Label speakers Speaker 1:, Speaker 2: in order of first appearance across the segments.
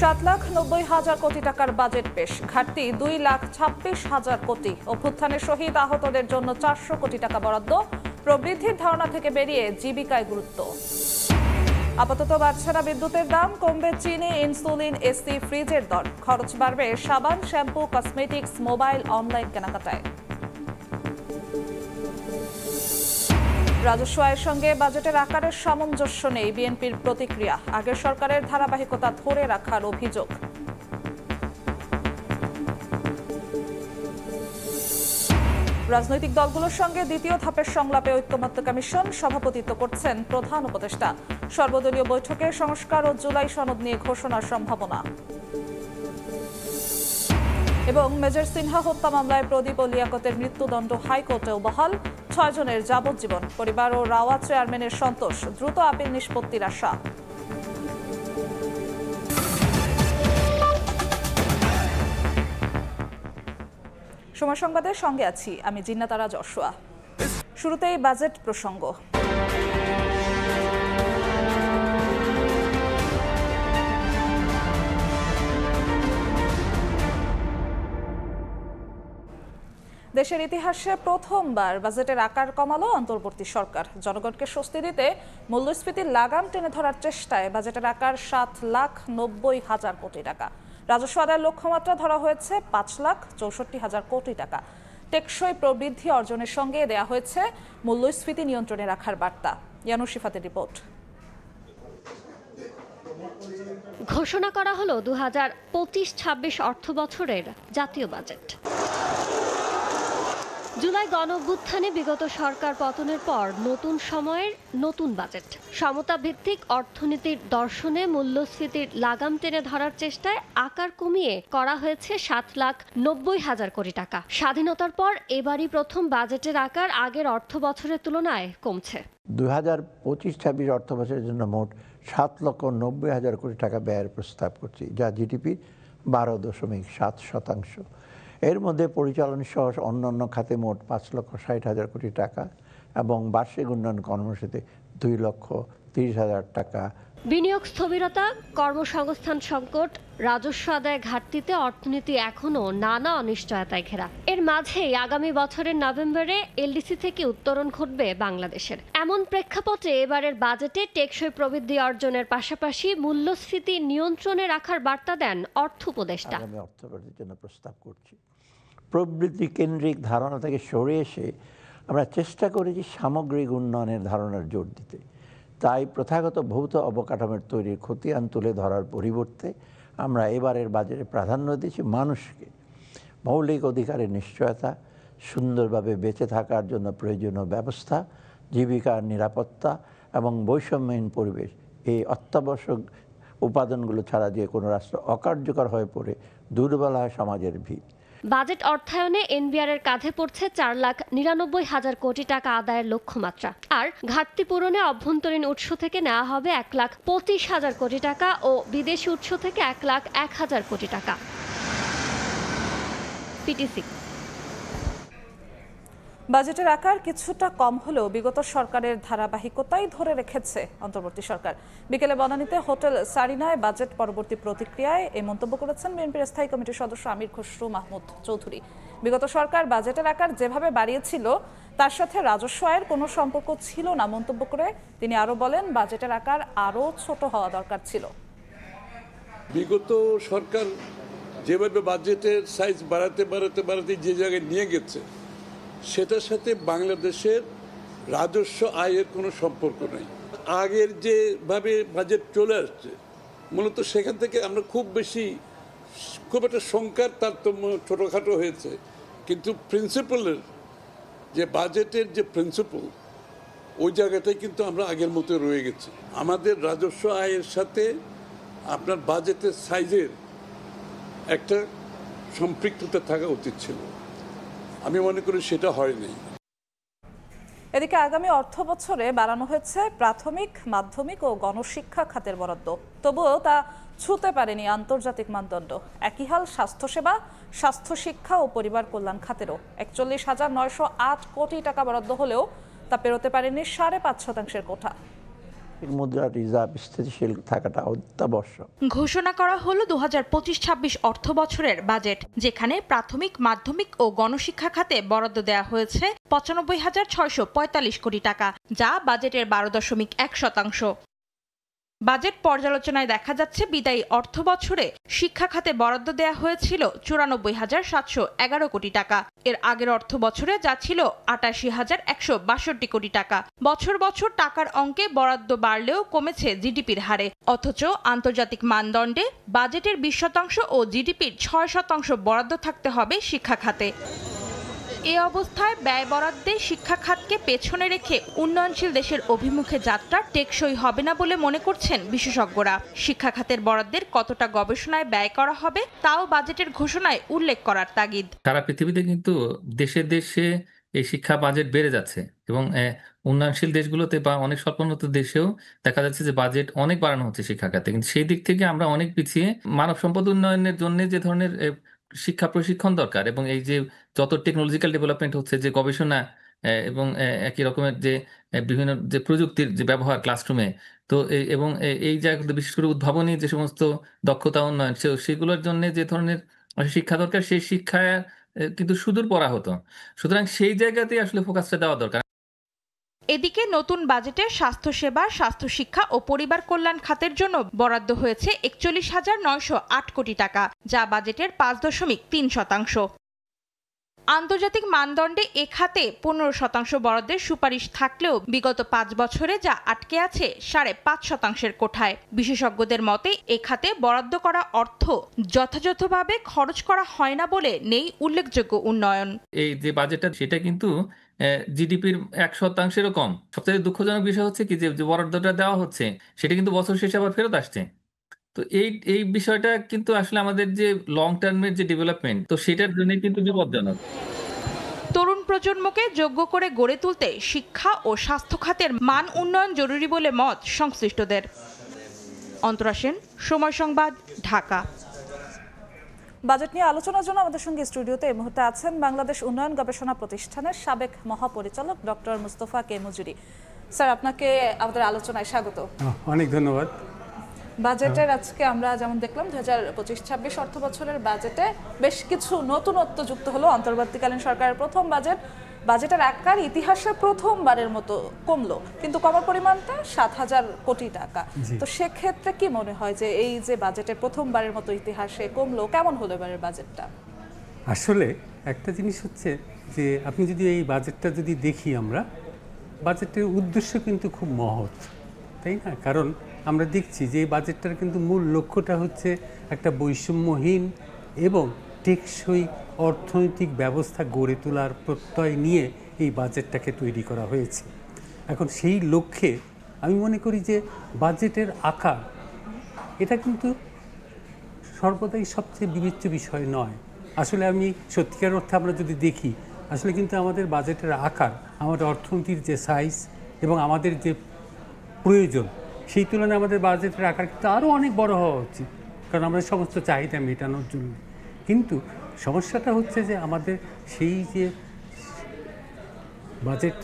Speaker 1: 7,90,000 কোটি টাকার বাজেট পেশ, ঘাটতি 2,26,000 কোটি। অভ্যুত্থানের শহীদ আহতদের জন্য 400 কোটি টাকা বরাদ্দ। প্রবৃদ্ধির ধারণা থেকে বেরিয়ে জীবিকায় গুরুত্ব। আপাতত বাড়ছে না বিদ্যুতের দাম, কমবে চিনি, ইনসুলিন, এসি, ফ্রিজের দর। খরচ বাড়বে সাবান, শ্যাম্পু, কসমেটিক্স, মোবাইল, অনলাইন কেনাকাটায়। রাজস্ব আয়ের সঙ্গে বাজেটের আকারের সামঞ্জস্য নেই, বিএনপির প্রতিক্রিয়া। আগের সরকারের ধারাবাহিকতা ধরে রাখার অভিযোগ। রাজনৈতিক দলগুলোর সঙ্গে দ্বিতীয় ধাপের সংলাপে ঐক্যমত্য কমিশন সভাপতিত্ব করছেন প্রধান উপদেষ্টা। সর্বদলীয় বৈঠকে সংস্কার ও জুলাই সনদ নিয়ে ঘোষণার সম্ভাবনা। এবং মেজর সিনহা হত্যা মামলায় প্রদীপ ও লিয়াকতের মৃত্যুদণ্ড হাইকোর্টেও বহাল। 6 জনের যাবজ্জীবন। পরিবার ও রাওয়া চেয়ারম্যানের সন্তোষ, দ্রুত আপিল নিষ্পত্তির আশা। সময় সংবাদের সঙ্গে আছি আমি জিন্নাতারা যশোয়া। শুরুতেই বাজেট প্রসঙ্গ। দেশের ইতিহাসে প্রথমবার বাজেটের আকার কমালো অন্তর্বর্তী সরকার। জনগণকে স্বস্তি দিতে মূল্যস্ফীতির লাগাম টেনে ধরার চেষ্টায় বাজেটের আকার 7,90,000 কোটি টাকা। রাজস্ব আদায়ের লক্ষ্যমাত্রা ধরা হয়েছে 5,64,000 কোটি টাকা। টেকসই প্রবৃদ্ধি অর্জনের সঙ্গে দেয়া হয়েছে মূল্যস্ফীতি নিয়ন্ত্রণে রাখার বার্তা। ইয়ানুর শিফাতের রিপোর্ট।
Speaker 2: ঘোষণা করা হলো 2025-26 অর্থ বছরের জাতীয় বাজেট। জুলাই গণঅভ্যুত্থানে বিগত সরকার পতনের পর নতুন সময়ের নতুন বাজেট। সমতা ভিত্তিক অর্থনীতির দর্শনে মূল্যস্ফীতির লাগাম টেনে ধরার চেষ্টায় আকার কমিয়ে করা হয়েছে 7,90,000 কোটি টাকা। স্বাধীনতার পর এবারই প্রথম বাজেটের আকার আগের অর্থ বছরের তুলনায় কমছে।
Speaker 3: 2025-26 অর্থ বছরের জন্য মোট 7,90,000 কোটি টাকা ব্যয়ের প্রস্তাব করছি, যা জিডিপির 12.7%। এর মধ্যে পরিচালন সহ অন্যান্য খাতে মোট 5,60,000 কোটি টাকা এবং বার্ষিক উন্নয়ন কর্মসূচিতে 2,30,000 টাকা।
Speaker 2: বিনিয়োগ স্থবিরতা, কর্মসংস্থান সংকট, রাজস্ব আদায় ঘাটতিতে অর্থনীতি এখনও নানা অনিশ্চয়তায় ঘেরা। এর মাঝেই আগামী বছরের নভেম্বরে এলডিসি থেকে উত্তরণ ঘটবে বাংলাদেশের। এমন প্রেক্ষাপটে এবারের বাজেটে টেকসই প্রবৃদ্ধি অর্জনের পাশাপাশি মূল্যস্ফীতি নিয়ন্ত্রণে রাখার বার্তা দেন অর্থ উপদেষ্টা।
Speaker 3: আগামী অর্থবছরের জন্য প্রস্তাব করছি। প্রবৃদ্ধি কেন্দ্রিক ধারণা থেকে সরে এসে আমরা চেষ্টা করেছি সামগ্রিক উন্নয়নের ধারণার জোর দিতে। তাই প্রথাগত ভৌত অবকাঠামোর তৈরির খতিয়ান তুলে ধরার পরিবর্তে আমরা এবারের বাজেটে প্রাধান্য দিয়েছি মানুষকে। মৌলিক অধিকারের নিশ্চয়তা, সুন্দরভাবে বেঁচে থাকার জন্য প্রয়োজনীয় ব্যবস্থা, জীবিকার নিরাপত্তা এবং বৈষম্যহীন পরিবেশ, এই অত্যাবশ্যক উপাদানগুলো ছাড়া যে কোনো রাষ্ট্র অকার্যকর হয়ে পড়ে দুর্বল হয় সমাজের ভিত।
Speaker 2: বাজেট অর্থায়নে এনবিআর এর কাঁধে পড়ছে 4,99,000 কোটি টাকা আদায়ের লক্ষ্যমাত্রা। আর ঘাটতি পূরণে অভ্যন্তরীণ উৎস থেকে নেওয়া হবে 1,25,000 কোটি টাকা ও বিদেশি উৎস থেকে 1,01,000 কোটি টাকা। পিটিসি।
Speaker 1: বাজেটের আকার কিছুটা কম হলেও বিগত সরকারের ধারাবাহিকতাই ধরে রেখেছে অন্তর্বর্তী সরকার। বিকেলে বনানীতে হোটেল সারিনায় বাজেট পরবর্তী প্রতিক্রিয়ায় এই মন্তব্য করেছেন বিএনপির স্থায়ী কমিটির সদস্য আমির খসরু মাহমুদ চৌধুরী। বিগত সরকার বাজেটের আকার যেভাবে বাড়িয়েছিল তার সাথে রাজস্ব আয়ের কোনো সম্পর্ক ছিল না মন্তব্য করে তিনি আরও বলেন, বাজেটের আকার আরও ছোট হওয়া দরকার ছিল।
Speaker 4: বিগত সরকার যেভাবে বাজেটের সাইজ বাড়াতে যে জায়গায় নিয়ে গেছে সেটার সাথে বাংলাদেশের রাজস্ব আয়ের কোনো সম্পর্ক নেই। আগের যেভাবে বাজেট চলে আসছে মূলত সেখান থেকে আমরা খুব একটা সংখ্যার তারতম্য ছোটোখাটো হয়েছে, কিন্তু প্রিন্সিপালের যে বাজেটের যে প্রিন্সিপাল ওই জায়গাটাই কিন্তু আমরা আগের মতো রয়ে গেছি। আমাদের রাজস্ব আয়ের সাথে আপনার বাজেটের সাইজের একটা সম্পৃক্ততা থাকা উচিত ছিল, আমি মনে করি সেটা হয়নি।
Speaker 1: এদিকে আগামী অর্থ বছরে বাড়ানো হয়েছে প্রাথমিক, মাধ্যমিক ও গণশিক্ষা খাতের বরাদ্দ, তবুও তা ছুঁতে পারেনি আন্তর্জাতিক মানদণ্ড। একই হাল স্বাস্থ্যসেবা, স্বাস্থ্য শিক্ষা ও পরিবার কল্যাণ খাতেরও। 41,908 কোটি টাকা বরাদ্দ হলেও তা পেরোতে পারেনি 5.5% কোঠা।
Speaker 3: মুদ্রা রিজার্ভ স্থিতিশীল থাকাটা অত্যাবশ্যক।
Speaker 5: ঘোষণা করা হলো 2025-26 অর্থ বছরের বাজেট, যেখানে প্রাথমিক, মাধ্যমিক ও গণশিক্ষা খাতে বরাদ্দ দেওয়া হয়েছে 95,645 কোটি টাকা, যা বাজেটের 12.1%। বাজেট পর্যালোচনায় দেখা যাচ্ছে বিদায়ী অর্থ বছরে শিক্ষা খাতে বরাদ্দ দেয়া হয়েছিল 94,711 কোটি টাকা। এর আগের অর্থ বছরে যা ছিল 88,162 কোটি টাকা। বছর বছর টাকার অঙ্কে বরাদ্দ বাড়লেও কমেছে জিডিপির হারে, অথচ আন্তর্জাতিক মানদণ্ডে বাজেটের 20% ও জিডিপির 6% বরাদ্দ থাকতে হবে শিক্ষা খাতে। এ অবস্থায় ব্যয় বরাদ্দে শিক্ষা খাতকে পেছনে রেখে উন্নয়নশীল দেশের অভিমুখে যাত্রা টেকসই হবে না বলে মনে করছেন বিশেষজ্ঞরা। শিক্ষা খাতের বরাদ্দের কতটা গবেষণায় ব্যয় করা হবে তাও বাজেটের ঘোষণায় উল্লেখ করার তাগিদ।
Speaker 6: সারা পৃথিবীতে কিন্তু দেশে দেশে এই শিক্ষা বাজেট বেড়ে যাচ্ছে এবং উন্নয়নশীল দেশগুলোতে বা অনেক স্বল্পোন্নত দেশেও দেখা যাচ্ছে যে বাজেট অনেক বাড়ানো হচ্ছে শিক্ষা খাতে, কিন্তু সেই দিক থেকে আমরা অনেক পিছিয়ে। মানব সম্পদ উন্নয়নের জন্য যে ধরনের শিক্ষা প্রশিক্ষণ দরকার এবং এই যে যত টেকনোলজিক্যাল ডেভেলপমেন্ট হচ্ছে, যে গবেষণা এবং একই রকমের যে বিভিন্ন যে প্রযুক্তির যে ব্যবহার ক্লাসরুমে, তো এবং এই জায়গাগুলো বিশেষ করে উদ্ভাবনী যে সমস্ত দক্ষতা উন্নয়ন, সেগুলোর জন্য যে ধরনের শিক্ষা দরকার, সেই শিক্ষা কিন্তু সুদূর পড়া হতো। সুতরাং সেই জায়গাতেই আসলে ফোকাসটা দেওয়া দরকার।
Speaker 5: এদিকে নতুন বাজেটে স্বাস্থ্যসেবা, স্বাস্থ্য শিক্ষা ও পরিবার কল্যাণ খাতের জন্য বরাদ্দ হয়েছে 41,908 কোটি টাকা, যা বাজেটের 5.3%। আন্তর্জাতিক মানদণ্ডে এ খাতে 15% বরাদ্দের সুপারিশ থাকলেও বিগত 5 বছরে যা আটকে আছে 5.5%-এর কোঠায়। বিশেষজ্ঞদের মতে এ খাতে বরাদ্দ করা অর্থ যথাযথভাবে খরচ করা হয় না বলে নেই উল্লেখযোগ্য উন্নয়ন।
Speaker 6: এই যে বাজেটটা, সেটা কিন্তু জিডিপির 1%-ও কম। সবচেয়ে দুঃখজনক বিষয় হচ্ছে কি, যে বরাদ্দটা দেওয়া হচ্ছে সেটা কিন্তু বছর শেষে আবার ফেরত আসছে। তো এই বিষয়টা কিন্তু আসলে আমাদের যে লং টার্মের যে ডেভেলপমেন্ট, তো সেটার জন্য কিন্তু বিপজ্জনক।
Speaker 5: তরুণ প্রজন্মকে যোগ্য করে গড়ে তুলতে শিক্ষা ও স্বাস্থ্য খাতের মান উন্নয়ন জরুরি বলে মত সংশ্লিষ্টদের। অন্তরা সেন, সময় সংবাদ, ঢাকা।
Speaker 1: বাজেট নিয়ে আলোচনার জন্য আমাদের সঙ্গে স্টুডিওতে এই মুহূর্তে আছেন বাংলাদেশ উন্নয়ন গবেষণা প্রতিষ্ঠানের সাবেক মহাপরিচালক ডক্টর মুস্তফা কে মজুরি। স্যার, আপনাকে আমাদের আলোচনায় স্বাগত।
Speaker 7: অনেক ধন্যবাদ।
Speaker 1: বাজেটের আজকে আমরা যেমন দেখলাম 2025-26 অর্থ বছরের বাজেটে বেশ কিছু নতুনত্ব যুক্ত হলো। অন্তর্বর্তীকালীন সরকারের প্রথম বাজেটের আকার ইতিহাসে প্রথমবারের মতো কমলো, কিন্তু কমার পরিমাণটা 7,000 কোটি টাকা। তো সেক্ষেত্রে কি মনে হয় যে এই যে বাজেটের প্রথমবারের মতো ইতিহাসে কমলো, কেমন হলো এবারের বাজেটটা?
Speaker 7: আসলে একটা জিনিস হচ্ছে যে আপনি যদি এই বাজেটটা যদি দেখি, আমরা বাজেটের উদ্দেশ্য কিন্তু খুব মহৎ, তাই না? কারণ আমরা দেখছি যে এই বাজেটটার কিন্তু মূল লক্ষ্যটা হচ্ছে একটা বৈষম্যহীন এবং টেকসই অর্থনৈতিক ব্যবস্থা গড়ে তোলার প্রত্যয় নিয়ে এই বাজেটটাকে তৈরি করা হয়েছে। এখন সেই লক্ষ্যে আমি মনে করি যে বাজেটের আকার এটা কিন্তু সর্বদাই সবচেয়ে বিবেচ্য বিষয় নয়। আসলে আমি সত্যিকার অর্থে আমরা যদি দেখি, আসলে কিন্তু আমাদের বাজেটের আকার, আমাদের অর্থনীতির যে সাইজ এবং আমাদের যে প্রয়োজন, সেই তুলনায় আমাদের বাজেটের আকার কিন্তু আরও অনেক বড় হওয়া উচিত, কারণ আমরা সমস্ত চাহিদা মেটানোর জন্য। কিন্তু সমস্যাটা হচ্ছে যে আমাদের সেই যে বাজেট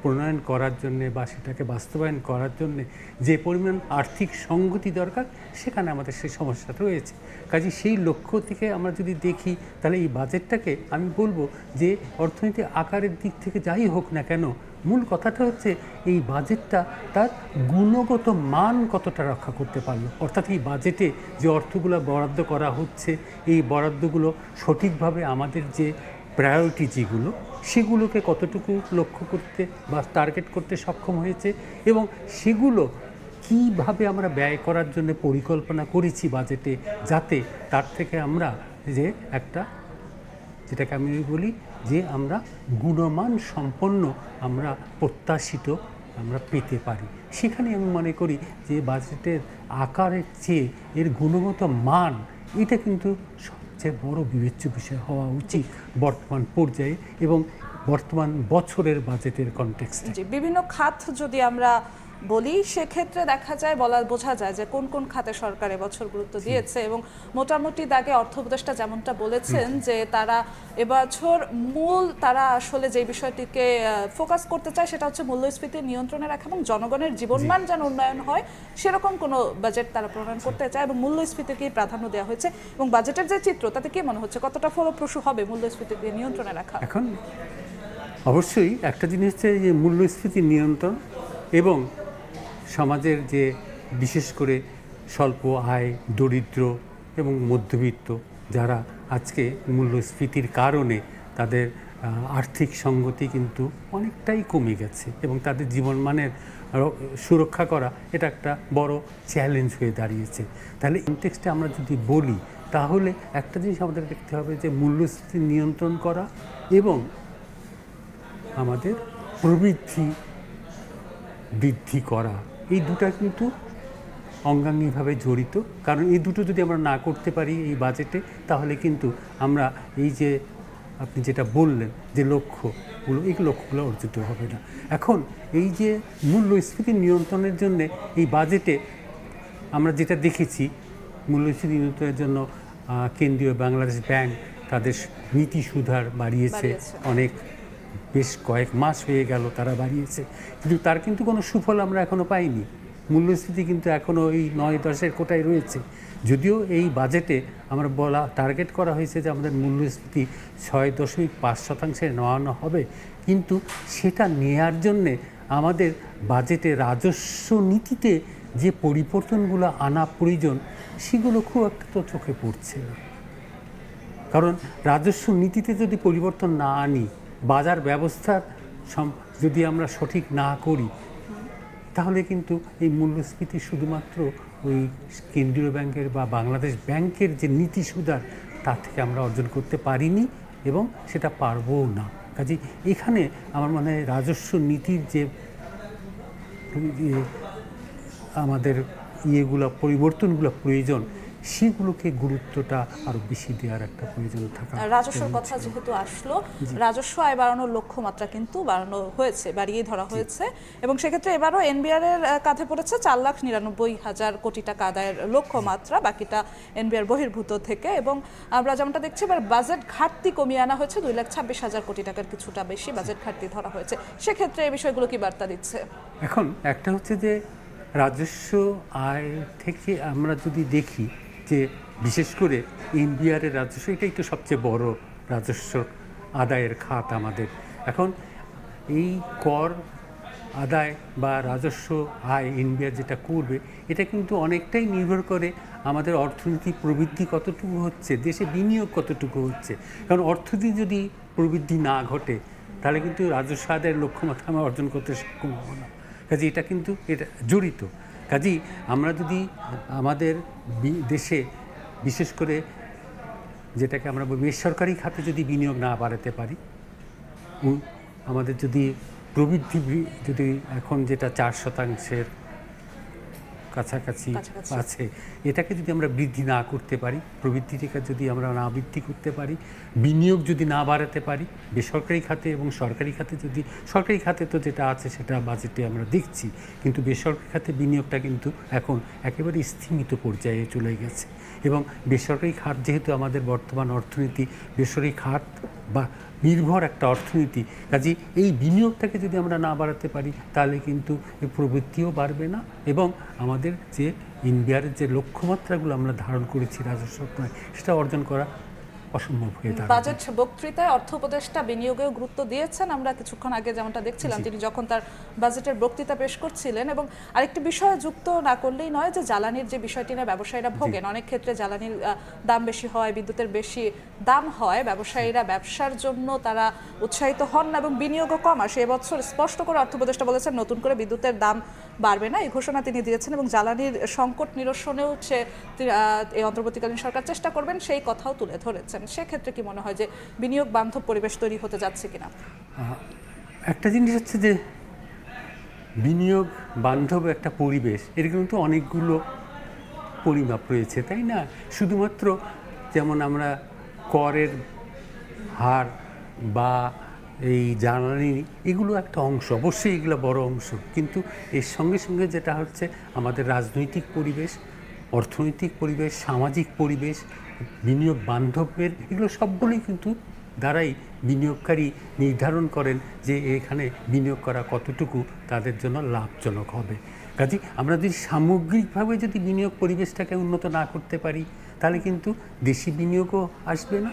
Speaker 7: প্রণয়ন করার জন্যে বা সেটাকে বাস্তবায়ন করার জন্যে যে পরিমাণ আর্থিক সঙ্গতি দরকার, সেখানে আমাদের সেই সমস্যাটা রয়েছে। কাজে সেই লক্ষ্য থেকে আমরা যদি দেখি, তাহলে এই বাজেটটাকে আমি বলবো যে অর্থনীতি আকারের দিক থেকে যাই হোক না কেন, মূল কথাটা হচ্ছে এই বাজেটটা তার গুণগত মান কতটা রক্ষা করতে পারলো। অর্থাৎ এই বাজেটে যে অর্থগুলো বরাদ্দ করা হচ্ছে, এই বরাদ্দগুলো সঠিকভাবে আমাদের যে প্রায়োরিটি যেগুলো, সেগুলোকে কতটুকু লক্ষ্য করতে বা টার্গেট করতে সক্ষম হয়েছে এবং সেগুলো কিভাবে আমরা ব্যয় করার জন্য পরিকল্পনা করেছি বাজেটে, যাতে তার থেকে আমরা যে একটা, যেটাকে আমি বলি যে আমরা গুণমান সম্পন্ন আমরা প্রত্যাশিত আমরা পেতে পারি। সেখানে আমি মনে করি যে বাজেটের আকারের চেয়ে এর গুণগত মান, এটা কিন্তু সবচেয়ে বড় বিবেচ্য বিষয় হওয়া উচিত বর্তমান পর্যায়ে এবং বর্তমান বছরের বাজেটের কনটেক্সটে।
Speaker 1: বিভিন্ন খাত যদি আমরা বলি, সেক্ষেত্রে দেখা যায় বোঝা যায় যে কোন কোন খাতে সরকার এবছর গুরুত্ব দিয়েছে এবং মোটামুটি দাগে অর্থ উপদেষ্টা যেমনটা বলেছেন যে তারা এবছর তারা আসলে যে বিষয়টিকে ফোকাস করতে চায় সেটা হচ্ছে মূল্যস্ফীতি নিয়ন্ত্রণে রাখা এবং জনগণের জীবনমান যেন উন্নয়ন হয় সেরকম কোনো বাজেট তারা প্রণয়ন করতে চায় এবং মূল্যস্ফীতিকেই প্রাধান্য দেওয়া হয়েছে। এবং বাজেটের যে চিত্র তাতে কি মনে হচ্ছে কতটা ফলপ্রসূ হবে মূল্যস্ফীতিকে নিয়ন্ত্রণে রাখা?
Speaker 7: এখন অবশ্যই একটা জিনিস হচ্ছে যে মূল্যস্ফীতি নিয়ন্ত্রণ এবং সমাজের যে বিশেষ করে স্বল্প আয়, দরিদ্র এবং মধ্যবিত্ত যারা আজকে মূল্যস্ফীতির কারণে তাদের আর্থিক সঙ্গতি কিন্তু অনেকটাই কমে গেছে এবং তাদের জীবনমানের সুরক্ষা করা এটা একটা বড় চ্যালেঞ্জ হয়ে দাঁড়িয়েছে। তাহলে কনটেক্সটে আমরা যদি বলি তাহলে একটা জিনিস আমাদের দেখতে হবে যে মূল্যস্ফীতি নিয়ন্ত্রণ করা এবং আমাদের প্রবৃদ্ধি বৃদ্ধি করা, এই দুটা কিন্তু অঙ্গাঙ্গিভাবে জড়িত। কারণ এই দুটো যদি আমরা না করতে পারি এই বাজেটে তাহলে কিন্তু আমরা এই যে আপনি যেটা বললেন যে লক্ষ্যগুলো, এই লক্ষ্যগুলো অর্জিত হবে না। এখন এই যে মূল্যস্ফীতি নিয়ন্ত্রণের জন্য এই বাজেটে আমরা যেটা দেখেছি, মূল্যস্ফীতি নিয়ন্ত্রণের জন্য কেন্দ্রীয় বাংলাদেশ ব্যাংক তাদের নীতি সুধার বাড়িয়েছে, অনেক বেশ কয়েক মাস হয়ে গেল তারা বাড়িয়েছে, কিন্তু তার কিন্তু কোনো সুফল আমরা এখনও পাইনি। মূল্যস্ফীতি কিন্তু এখনও এই ৯-১০-এর কোটায় রয়েছে। যদিও এই বাজেটে আমরা টার্গেট করা হয়েছে যে আমাদের মূল্যস্ফীতি ৬.৫% নেওয়ানো হবে, কিন্তু সেটা নেয়ার জন্যে আমাদের বাজেটে রাজস্ব নীতিতে যে পরিবর্তনগুলো আনা প্রয়োজন সেগুলো খুব একটা তো চোখে পড়ছে না। কারণ রাজস্ব নীতিতে যদি পরিবর্তন না আনি, বাজার ব্যবস্থার যদি আমরা সঠিক না করি, তাহলে কিন্তু এই মূল্যস্ফীতি শুধুমাত্র ওই কেন্দ্রীয় ব্যাংকের বা বাংলাদেশ ব্যাংকের যে নীতি সুধার তার থেকে আমরা অর্জন করতে পারিনি এবং সেটা পারবও না। কাজে এখানে আমার মনে হয় রাজস্ব নীতির যে আমাদের পরিবর্তনগুলো প্রয়োজন, সেগুলোকে গুরুত্বটা আরো বেশি দেওয়ার একটা প্রয়োজন থাকা।
Speaker 1: রাজস্বের কথা যেহেতু আসলো, রাজস্ব আয় বাড়ানোর লক্ষ্যমাত্রা কিন্তু বাড়িয়ে ধরা হয়েছে এবং সেক্ষেত্রে এবারও এনবিআর এর কাঁধে পড়েছে ৪,৯৯,০০০ কোটি টাকা আদায়ের লক্ষ্যমাত্রা, বাকিটা এনবিআর বহির্ভূত থেকে। এবং আমরা যেমনটা দেখছি এবার বাজেট ঘাটতি কমিয়ে আনা হয়েছে, ২,২৬,০০০ কোটি টাকার কিছুটা বেশি বাজেট ঘাটতি ধরা হয়েছে। সেক্ষেত্রে এই বিষয়গুলো কি বার্তা দিচ্ছে?
Speaker 7: এখন একটা হচ্ছে যে রাজস্ব আয় থেকে আমরা যদি দেখি যে বিশেষ করে এনবিআরের রাজস্ব, এটাই তো সবচেয়ে বড় রাজস্ব আদায়ের খাত আমাদের। এখন এই কর আদায় বা রাজস্ব আয় এনবিআর যেটা করবে, এটা কিন্তু অনেকটাই নির্ভর করে আমাদের অর্থনীতি প্রবৃদ্ধি কতটুকু হচ্ছে, দেশে বিনিয়োগ কতটুকু হচ্ছে। কারণ অর্থনীতি যদি প্রবৃদ্ধি না ঘটে তাহলে কিন্তু রাজস্ব আদায়ের লক্ষ্যমাত্রা আমরা অর্জন করতে সক্ষম হব না। কাজে এটা কিন্তু এটা জড়িত। কাজেই আমরা যদি আমাদের দেশে বিশেষ করে যেটাকে আমরা বেসরকারি খাতে যদি বিনিয়োগ না বাড়াতে পারি, আমাদের যদি প্রবৃদ্ধি যদি এখন যেটা 4% কাছাকাছি আছে, এটাকে যদি আমরা বৃদ্ধি না করতে পারি, প্রবৃদ্ধিটাকে যদি আমরা না বৃদ্ধি করতে পারি, বিনিয়োগ যদি না বাড়াতে পারি বেসরকারি খাতে এবং সরকারি খাতে, যদি সরকারি খাতে তো যেটা আছে সেটা বাজেটে আমরা দেখছি, কিন্তু বেসরকারি খাতে বিনিয়োগটা কিন্তু এখন একেবারে স্থিমিত পর্যায়ে চলে গেছে। এবং বেসরকারি খাত যেহেতু আমাদের বর্তমান অর্থনীতি বেসরকারি খাত বা নির্ভর একটা অর্থনীতি, কাজে এই বিনিয়োগটাকে যদি আমরা না বাড়াতে পারি তাহলে কিন্তু এই প্রবৃদ্ধিও বাড়বে না এবং আমাদের যে এনবিআরের যে লক্ষ্যমাত্রাগুলো আমরা ধারণ করেছি রাজস্ব সেটা অর্জন করা অসম্ভব হয়ে দাঁড়াবে।
Speaker 1: বাজেট বক্তৃতায় অর্থ উপদেষ্টা বিনিয়োগেও গুরুত্ব দিয়েছেন, আমরা কিছুক্ষণ আগে যেমনটা দেখছিলাম তিনি যখন তার বাজেটের বক্তৃতা পেশ করছিলেন। এবং আরেকটি বিষয় যুক্ত না করলেই নয় যে জ্বালানির যে বিষয়টি নিয়ে ব্যবসায়ীরা ভোগেন, অনেক ক্ষেত্রে জ্বালানির দাম বেশি হয়, বিদ্যুতের বেশি দাম হয়, ব্যবসায়ীরা ব্যবসার জন্য তারা উৎসাহিত হন না এবং বিনিয়োগও কম আসে। এবছর স্পষ্ট করে অর্থ উপদেষ্টা বলেছেন নতুন করে বিদ্যুতের দাম বাড়বে না, এই ঘোষণা তিনি দিয়েছেন এবং জ্বালানির সংকট নিরসনেও এই অন্তর্বর্তীকালীন সরকার চেষ্টা করবেন সেই কথাও তুলে ধরেছেন। সেক্ষেত্রে কি মনে হয় যে বিনিয়োগ বান্ধব পরিবেশ তৈরি হতে যাচ্ছে কিনা?
Speaker 7: একটা জিনিস হচ্ছে যে বিনিয়োগ বান্ধব একটা পরিবেশ, এর কিন্তু অনেকগুলো পরিমাপ রয়েছে, তাই না? শুধুমাত্র যেমন আমরা করের হার বা এই জ্বালানি, এগুলো একটা অংশ, অবশ্যই এগুলো বড় অংশ, কিন্তু এর সঙ্গে সঙ্গে যেটা হচ্ছে আমাদের রাজনৈতিক পরিবেশ, অর্থনৈতিক পরিবেশ, সামাজিক পরিবেশ, বিনিয়োগ বান্ধবের, এগুলো সবগুলোই কিন্তু দ্বারাই বিনিয়োগকারী নির্ধারণ করেন যে এখানে বিনিয়োগ করা কতটুকু তাদের জন্য লাভজনক হবে। কাজেই আমরা যদি সামগ্রিকভাবে যদি বিনিয়োগ পরিবেশটাকে উন্নত না করতে পারি, তাহলে কিন্তু দেশি বিনিয়োগও আসবে না,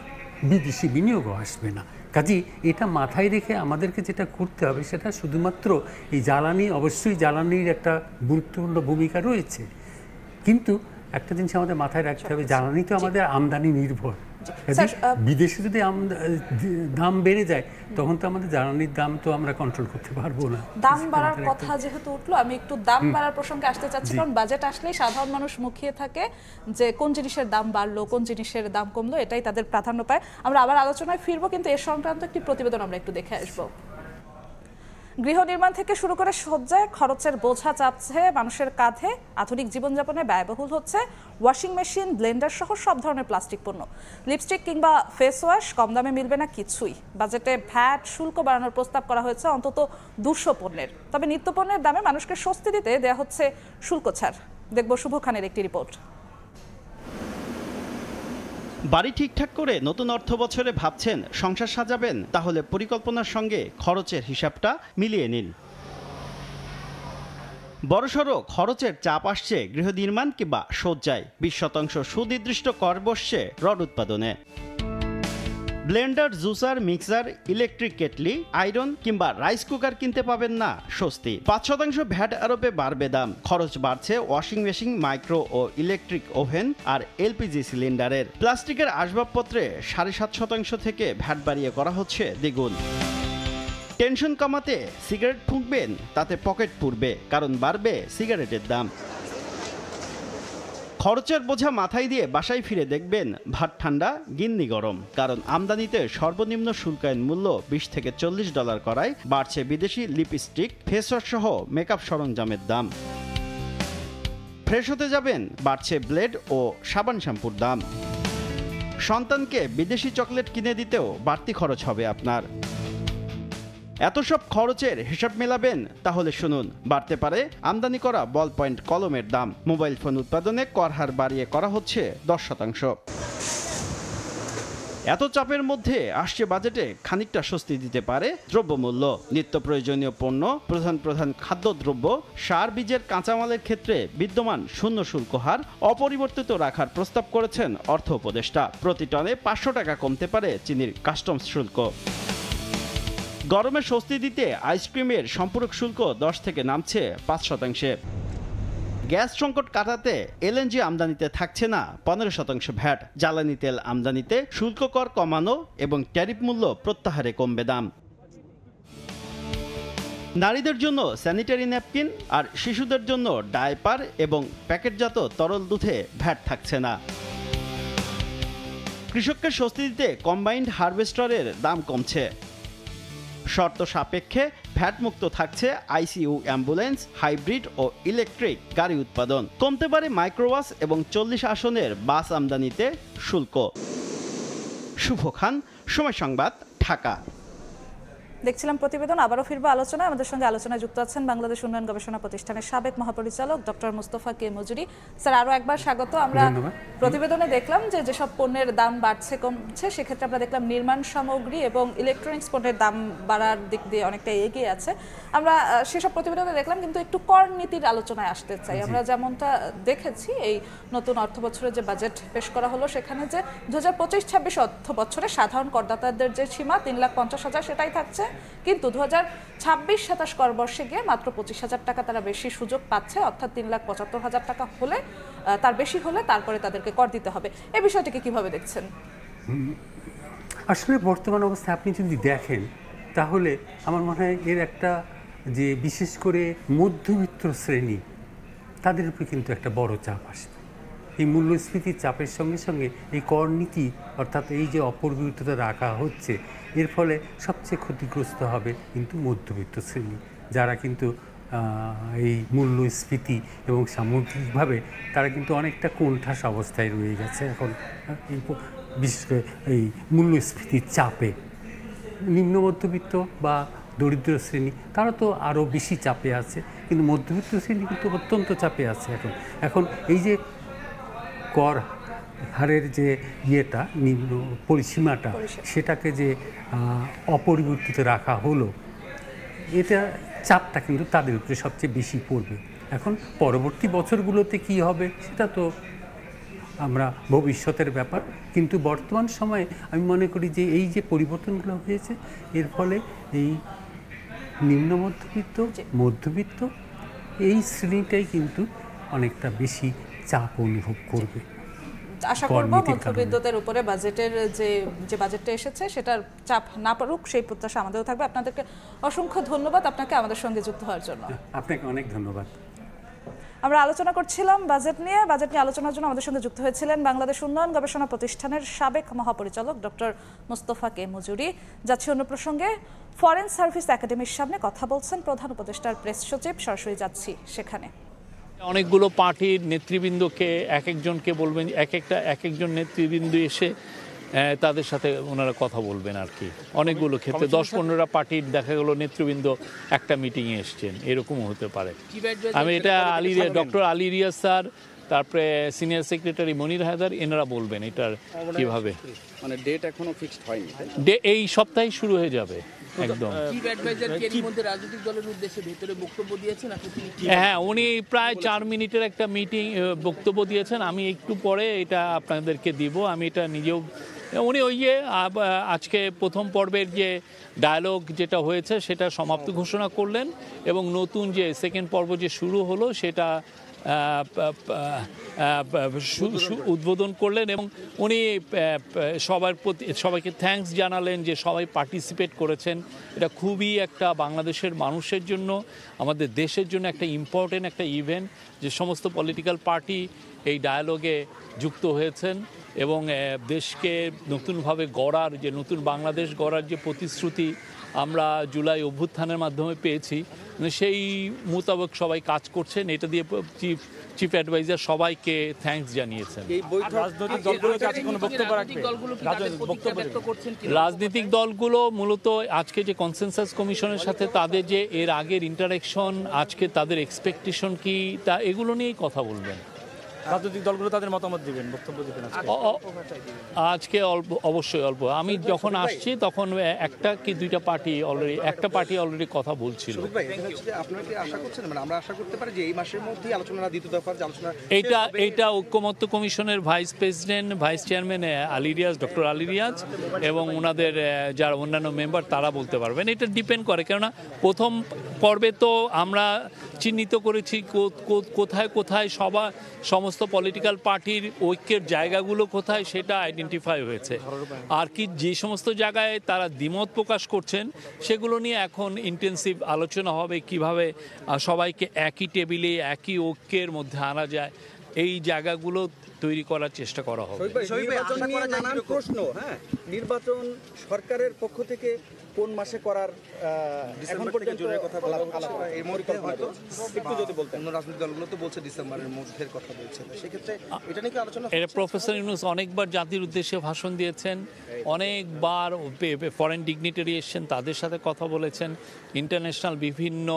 Speaker 7: বিদেশি বিনিয়োগও আসবে না। কাজেই এটা মাথায় রেখে আমাদেরকে যেটা করতে হবে সেটা শুধুমাত্র এই জ্বালানি, অবশ্যই জ্বালানির একটা গুরুত্বপূর্ণ ভূমিকা রয়েছে, কিন্তু একটা জিনিস আমাদের মাথায় রাখতে হবে, জ্বালানি তো আমাদের আমদানি নির্ভর। বিদেশে যদি দাম বেড়ে যায় তখন তো আমাদের জ্বালানির দাম তো আমরা কন্ট্রোল করতে পারবো না।
Speaker 1: দাম বাড়ার কথা যেহেতু উঠলো, আমি একটু দাম বাড়ার প্রসঙ্গে আসতে চাচ্ছি, কারণ বাজেট আসলেই সাধারণ মানুষ মুখিয়ে থাকে যে কোন জিনিসের দাম বাড়লো, কোন জিনিসের দাম কমলো, এটাই তাদের প্রাধান্য পায়। আমরা আবার আলোচনায় ফিরবো, কিন্তু এর সংক্রান্ত একটি প্রতিবেদন আমরা একটু দেখে আসবো। গৃহ নির্মাণ থেকে শুরু করে সজ্জায় খরচের বোঝা চাপছে মানুষের কাঁধে। আধুনিক জীবনযাপনে ব্যয়বহুল হচ্ছে ওয়াশিং মেশিন, ব্লেন্ডার সহ সব ধরনের প্লাস্টিক পণ্য। লিপস্টিক কিংবা ফেস ওয়াশ কম দামে মিলবে না কিছুই। বাজেটে ভ্যাট শুল্ক বাড়ানোর প্রস্তাব করা হয়েছে অন্তত 200 পণ্যের। তবে নিত্য পণ্যের দামে মানুষকে স্বস্তি দিতে দেওয়া হচ্ছে শুল্ক ছাড়। দেখব শুভ খানের একটি রিপোর্ট।
Speaker 8: বাড়ি ঠিকঠাক করে নতুন অর্থ বছরে ভাবছেন সংসার সাজাবেন, তাহলে পরিকল্পনার সঙ্গে খরচের হিসাবটা মিলিয়ে নিন। বড়সড় খরচের চাপ আসছে গৃহ নির্মাণ কিংবা সজ্জায়। 20% সুনির্দিষ্ট কর বসছে রড উৎপাদনে। Blender, juicer, mixer, electric kettle, iron কিংবা রাইস কুকার কিনতে পাবেন না স্বস্তি। 5% ভ্যাট আরোপে বাড়বে দাম। খরচ বাড়ছে ওয়াশিং মেশিন, মাইক্রো ও ইলেকট্রিক ওভেন আর এলপিজি সিলিন্ডারের। প্লাস্টিকের আসবাবপত্রে 7.5% থেকে ভ্যাট বাড়িয়ে করা হচ্ছে দ্বিগুণ। টেনশন কমাতে সিগারেট ফুঁকবেন, তাতে পকেট পুড়বে, কারণ বাড়বে সিগারেটের দাম। খরচের বোঝা মাথায় দিয়ে বাসায় ফিরে দেখবেন ভাত ঠান্ডা, গিন্নি গরম, কারণ আমদানিতে সর্বনিম্ন শুল্কায়ন মূল্য $20 থেকে $40 করায় বাড়ছে বিদেশি লিপস্টিক, ফেসওয়াশ সহ মেকআপ সরঞ্জামের দাম। ফ্রেশ হতে যাবেন, বাড়ছে ব্লেড ও সাবান শ্যাম্পুর দাম। সন্তানকে বিদেশি চকলেট কিনে দিতেও বাড়তি খরচ হবে আপনার। এত সব খরচের হিসাব মেলাবেন, তাহলে শুনুন, বাড়তে পারে আমদানি করা বল পয়েন্ট কলমের দাম। মোবাইল ফোন উৎপাদনে কর হার বাড়িয়ে করা হচ্ছে 10%। এত চাপের মধ্যে আসছে বাজেটে খানিকটা স্বস্তি দিতে পারে দ্রব্যমূল্য। নিত্য প্রয়োজনীয় পণ্য, প্রধান খাদ্যদ্রব্য, সার, বীজের কাঁচামালের ক্ষেত্রে বিদ্যমান শূন্য শুল্ক হার অপরিবর্তিত রাখার প্রস্তাব করেছেন অর্থ উপদেষ্টা। প্রতি টনে 500 টাকা কমতে পারে চিনির কাস্টমস শুল্ক। গরমে স্বস্তি দিতে আইসক্রিমের সম্পূরক শুল্ক 10 থেকে নামছে 5%। গ্যাস সংকট কাটাতে এলএনজি আমদানিতে থাকছে না 15% ভ্যাট। জ্বালানি তেল আমদানিতে শুল্ক কর কমানো এবং ট্যারিফ মূল্য প্রত্যাহারে কমবে দাম। নারীদের জন্য স্যানিটারি ন্যাপকিন আর শিশুদের জন্য ডায়পার এবং প্যাকেটজাত তরল দুধে ভ্যাট থাকছে না। কৃষককে স্বস্তি দিতে কম্বাইন্ড হারভেস্টারের দাম কমছে। শর্ত সাপেক্ষে ভ্যাট মুক্ত থাকছে আইসিইউ, অ্যাম্বুলেন্স, হাইব্রিড ও ইলেকট্রিক গাড়ি উৎপাদন। কমতে পারে মাইক্রোবাস এবং 40 আসনের বাস আমদানিতে শুল্ক। শুভ খান, সময় সংবাদ, ঢাকা।
Speaker 1: দেখছিলাম প্রতিবেদন। আবারও ফিরবো আলোচনায়। আমাদের সঙ্গে আলোচনায় যুক্ত আছেন বাংলাদেশ উন্নয়ন গবেষণা প্রতিষ্ঠানের সাবেক মহাপরিচালক ডক্টর মুস্তফা কে মজুরি। স্যার, আরও একবার স্বাগত। আমরা প্রতিবেদনে দেখলাম যে যেসব পণ্যের দাম বাড়ছে কমছে, সেক্ষেত্রে আমরা দেখলাম নির্মাণ সামগ্রী এবং ইলেকট্রনিক্স পণ্যের দাম বাড়ার দিক দিয়ে অনেকটা এগিয়ে আছে। আমরা সেসব প্রতিবেদনে দেখলাম, কিন্তু একটু কর নীতির আলোচনায় আসতে চাই। আমরা যেমনটা দেখেছি এই নতুন অর্থ বছরে যে বাজেট পেশ করা হলো, সেখানে যে 2025-26 অর্থ বছরে সাধারণ করদাতাদের যে সীমা 3,50,000 সেটাই থাকছে, কিন্তু 2026-27 কর বর্ষে গিয়ে মাত্র 25,000 টাকা তারা বেশি সুযোগ পাচ্ছে, অর্থাৎ 3,75,000 টাকা হলে, তার বেশি হলে তারপরে তাদেরকে কর দিতে হবে। এই বিষয়টিকে কিভাবে দেখছেন?
Speaker 7: আসলে বর্তমান অবস্থায় আপনি যদি দেখেন, তাহলে আমার মনে হয় এর একটা যে বিশেষ করে মধ্যবিত্ত শ্রেণী, তাদের উপরে কিন্তু একটা বড় চাপ আসবে। এই মূল্যস্ফীতির চাপের সঙ্গে সঙ্গে এই কর নীতি, অর্থাৎ এই যে অপরিবর্তিত রাখা হচ্ছে, এর ফলে সবচেয়ে ক্ষতিগ্রস্ত হবে কিন্তু মধ্যবিত্ত শ্রেণী, যারা কিন্তু এই মূল্যস্ফীতি এবং সামগ্রিকভাবে তারা কিন্তু অনেকটা কোণঠাসা অবস্থায় রয়ে গেছে এখন, এই বিশেষ করে এই মূল্যস্ফীতির চাপে। নিম্ন মধ্যবিত্ত বা দরিদ্র শ্রেণী তারা তো আরও বেশি চাপে আছে, কিন্তু মধ্যবিত্ত শ্রেণী কিন্তু অত্যন্ত চাপে আছে। এখন এই যে কর হারের যে ইয়েটা নিম্ন পরিসীমাটা সেটাকে যে অপরিবর্তিত রাখা হলো, এটা চাপটা কিন্তু তাদের উপরে সবচেয়ে বেশি পড়বে। এখন পরবর্তী বছরগুলোতে কি হবে সেটা তো আমরা ভবিষ্যতের ব্যাপার, কিন্তু বর্তমান সময়ে আমি মনে করি যে এই যে পরিবর্তনগুলো হয়েছে এর ফলে এই নিম্ন মধ্যবিত্ত মধ্যবিত্ত এই শ্রেণীটাই কিন্তু অনেকটা বেশি চাপ অনুভব করবে।
Speaker 1: আশা করব মধ্যবিত্তদের উপরে বাজেটের যে বাজেটটা এসেছে সেটার চাপ না পড়ুক, সেই প্রত্যাশা আমাদেরও থাকবে। আপনাদেরকে অসংখ্য ধন্যবাদ আপনাকে আমাদের সঙ্গে যুক্ত হওয়ার জন্য।
Speaker 7: আপনাকে অনেক ধন্যবাদ।
Speaker 1: আমরা আলোচনা করছিলাম বাজেট নিয়ে আলোচনার জন্য আমাদের সঙ্গে যুক্ত হয়েছিলেন বাংলাদেশ উন্নয়ন গবেষণা প্রতিষ্ঠানের সাবেক মহাপরিচালক ডক্টর মোস্তফা কে মজুরি। যাচ্ছি অন্য প্রসঙ্গে, ফরেন সার্ভিস একাডেমির সামনে কথা বলছেন প্রধান উপদেষ্টার প্রেস সচিব, সরাসরি যাচ্ছি সেখানে।
Speaker 9: অনেকগুলো পার্টির নেতৃবৃন্দকে এক একজনকে বলবেন, এক একজন নেতৃবৃন্দ এসে তাদের সাথে ওনারা কথা বলবেন আর কি। অনেকগুলো ক্ষেত্রে 10-15টা পার্টির দেখা গেল নেতৃবৃন্দ একটা মিটিংয়ে এসছেন, এরকমও হতে পারে। আমি এটা ডক্টর আলী রিয়াজ স্যার, তারপরে সিনিয়র সেক্রেটারি মনির হায়দার, এনারা বলবেন এটার কিভাবে।
Speaker 10: মানে ডেট এখনো ফিক্সড হয়নি,
Speaker 9: এই সপ্তাহে শুরু হয়ে যাবে একদম।
Speaker 10: রাজনৈতিক দলের উদ্দেশ্যে ভেতরে বক্তব্য দিয়েছেন?
Speaker 9: হ্যাঁ, উনি প্রায় 4 মিনিটের একটা বক্তব্য দিয়েছেন। আমি একটু পরে এটা আপনাদেরকে দিব। আমি এটা নিজেও, উনি আজকে প্রথম পর্বের যে ডায়ালগ যেটা হয়েছে সেটা সমাপ্তি ঘোষণা করলেন, এবং নতুন যে সেকেন্ড পর্ব যে শুরু হলো সেটা উদ্বোধন করলেন। এবং উনি সবাইকে থ্যাঙ্কস জানালেন যে সবাই পার্টিসিপেট করেছেন। এটা খুবই একটা বাংলাদেশের মানুষের জন্য, আমাদের দেশের জন্য একটা ইম্পর্টেন্ট একটা ইভেন্ট, যে সমস্ত পলিটিক্যাল পার্টি এই ডায়ালগে যুক্ত হয়েছেন এবং দেশকে নতুনভাবে গড়ার, যে নতুন বাংলাদেশ গড়ার যে প্রতিশ্রুতি আমরা জুলাই অভ্যুত্থানের মাধ্যমে পেয়েছি, সেই মোতাবেক সবাই কাজ করছেন। এটা দিয়ে চিফ অ্যাডভাইজার সবাইকে থ্যাঙ্কস জানিয়েছেন। রাজনৈতিক দলগুলো মূলত আজকে যে কনসেনসাস কমিশনের সাথে তাদের যে এর আগের ইন্টারাকশন, আজকে তাদের এক্সপেকটেশন কি, তা এগুলো নিয়েই কথা বলবেন।
Speaker 10: রাজনৈতিক দলগুলো তাদের মতামত দিবেন, বক্তব্য দিবেন
Speaker 9: আজকে অবশ্যই অল্প। আমি যখন আসছি তখন একটা কি দুইটা পার্টি অলরেডি কথা বলছিল। এইটা ঐক্যমত্য কমিশনের vice president, vice chairman doctor Ali Riaz এবং ওনাদের যারা অন্যান্য মেম্বার তারা বলতে পারবেন। এটা ডিপেন্ড করে, কেননা প্রথম পর্বে তো আমরা চিহ্নিত করেছি কোথায় কোথায় সমস্ত পলিটিক্যাল পার্টির ঐক্যের জায়গাগুলো কোথায় সেটা আইডেন্টিফাই হয়েছে। আর কি যে সমস্ত জায়গায় তারা দ্বিমত প্রকাশ করছেন সেগুলো নিয়ে এখন ইন্টেন্সিভ আলোচনা হবে, কিভাবে সবাইকে একই টেবিলে একই ঐক্যের মধ্যে আনা যায়, এই জায়গাগুলো তৈরি করার চেষ্টা করা হবে।
Speaker 10: প্রশ্ন, হ্যাঁ, নির্বাচন সরকারের পক্ষ থেকে কোন মাসে করার এখন পর্যন্ত কথা বলা এই মুহূর্তে হয়তো একটু যদি বলতেন। রাজনৈতিক দলগুলো তো বলছে ডিসেম্বরের মধ্যের কথা বলছে, সেক্ষেত্রে এটা নিয়ে আলোচনা।
Speaker 9: এটা প্রফেসর ইউনূস অনেকবার জাতির উদ্দেশ্যে ভাষণ দিয়েছেন, অনেকবার ফরেন ডিগনিটারি এসছেন, তাদের সাথে কথা বলেছেন, ইন্টারন্যাশনাল বিভিন্ন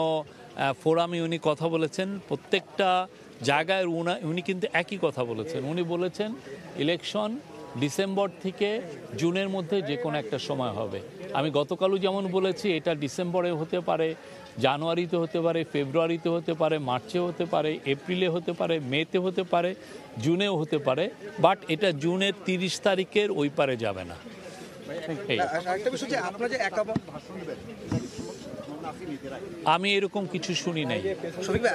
Speaker 9: ফোরামে উনি কথা বলেছেন। প্রত্যেকটা জায়গায় উনি কিন্তু একই কথা বলেছেন। উনি বলেছেন ইলেকশন ডিসেম্বর থেকে জুনের মধ্যে যে কোনো একটা সময় হবে। আমি গতকালও যেমন বলেছি, এটা ডিসেম্বরে হতে পারে, জানুয়ারিতে হতে পারে, ফেব্রুয়ারিতে হতে পারে, মার্চে হতে পারে, এপ্রিলে হতে পারে, মেতে হতে পারে, জুনেও হতে পারে, বাট এটা জুনের 30 তারিখের ওই পারে যাবে না। আমি এরকম কিছু শুনি নাই।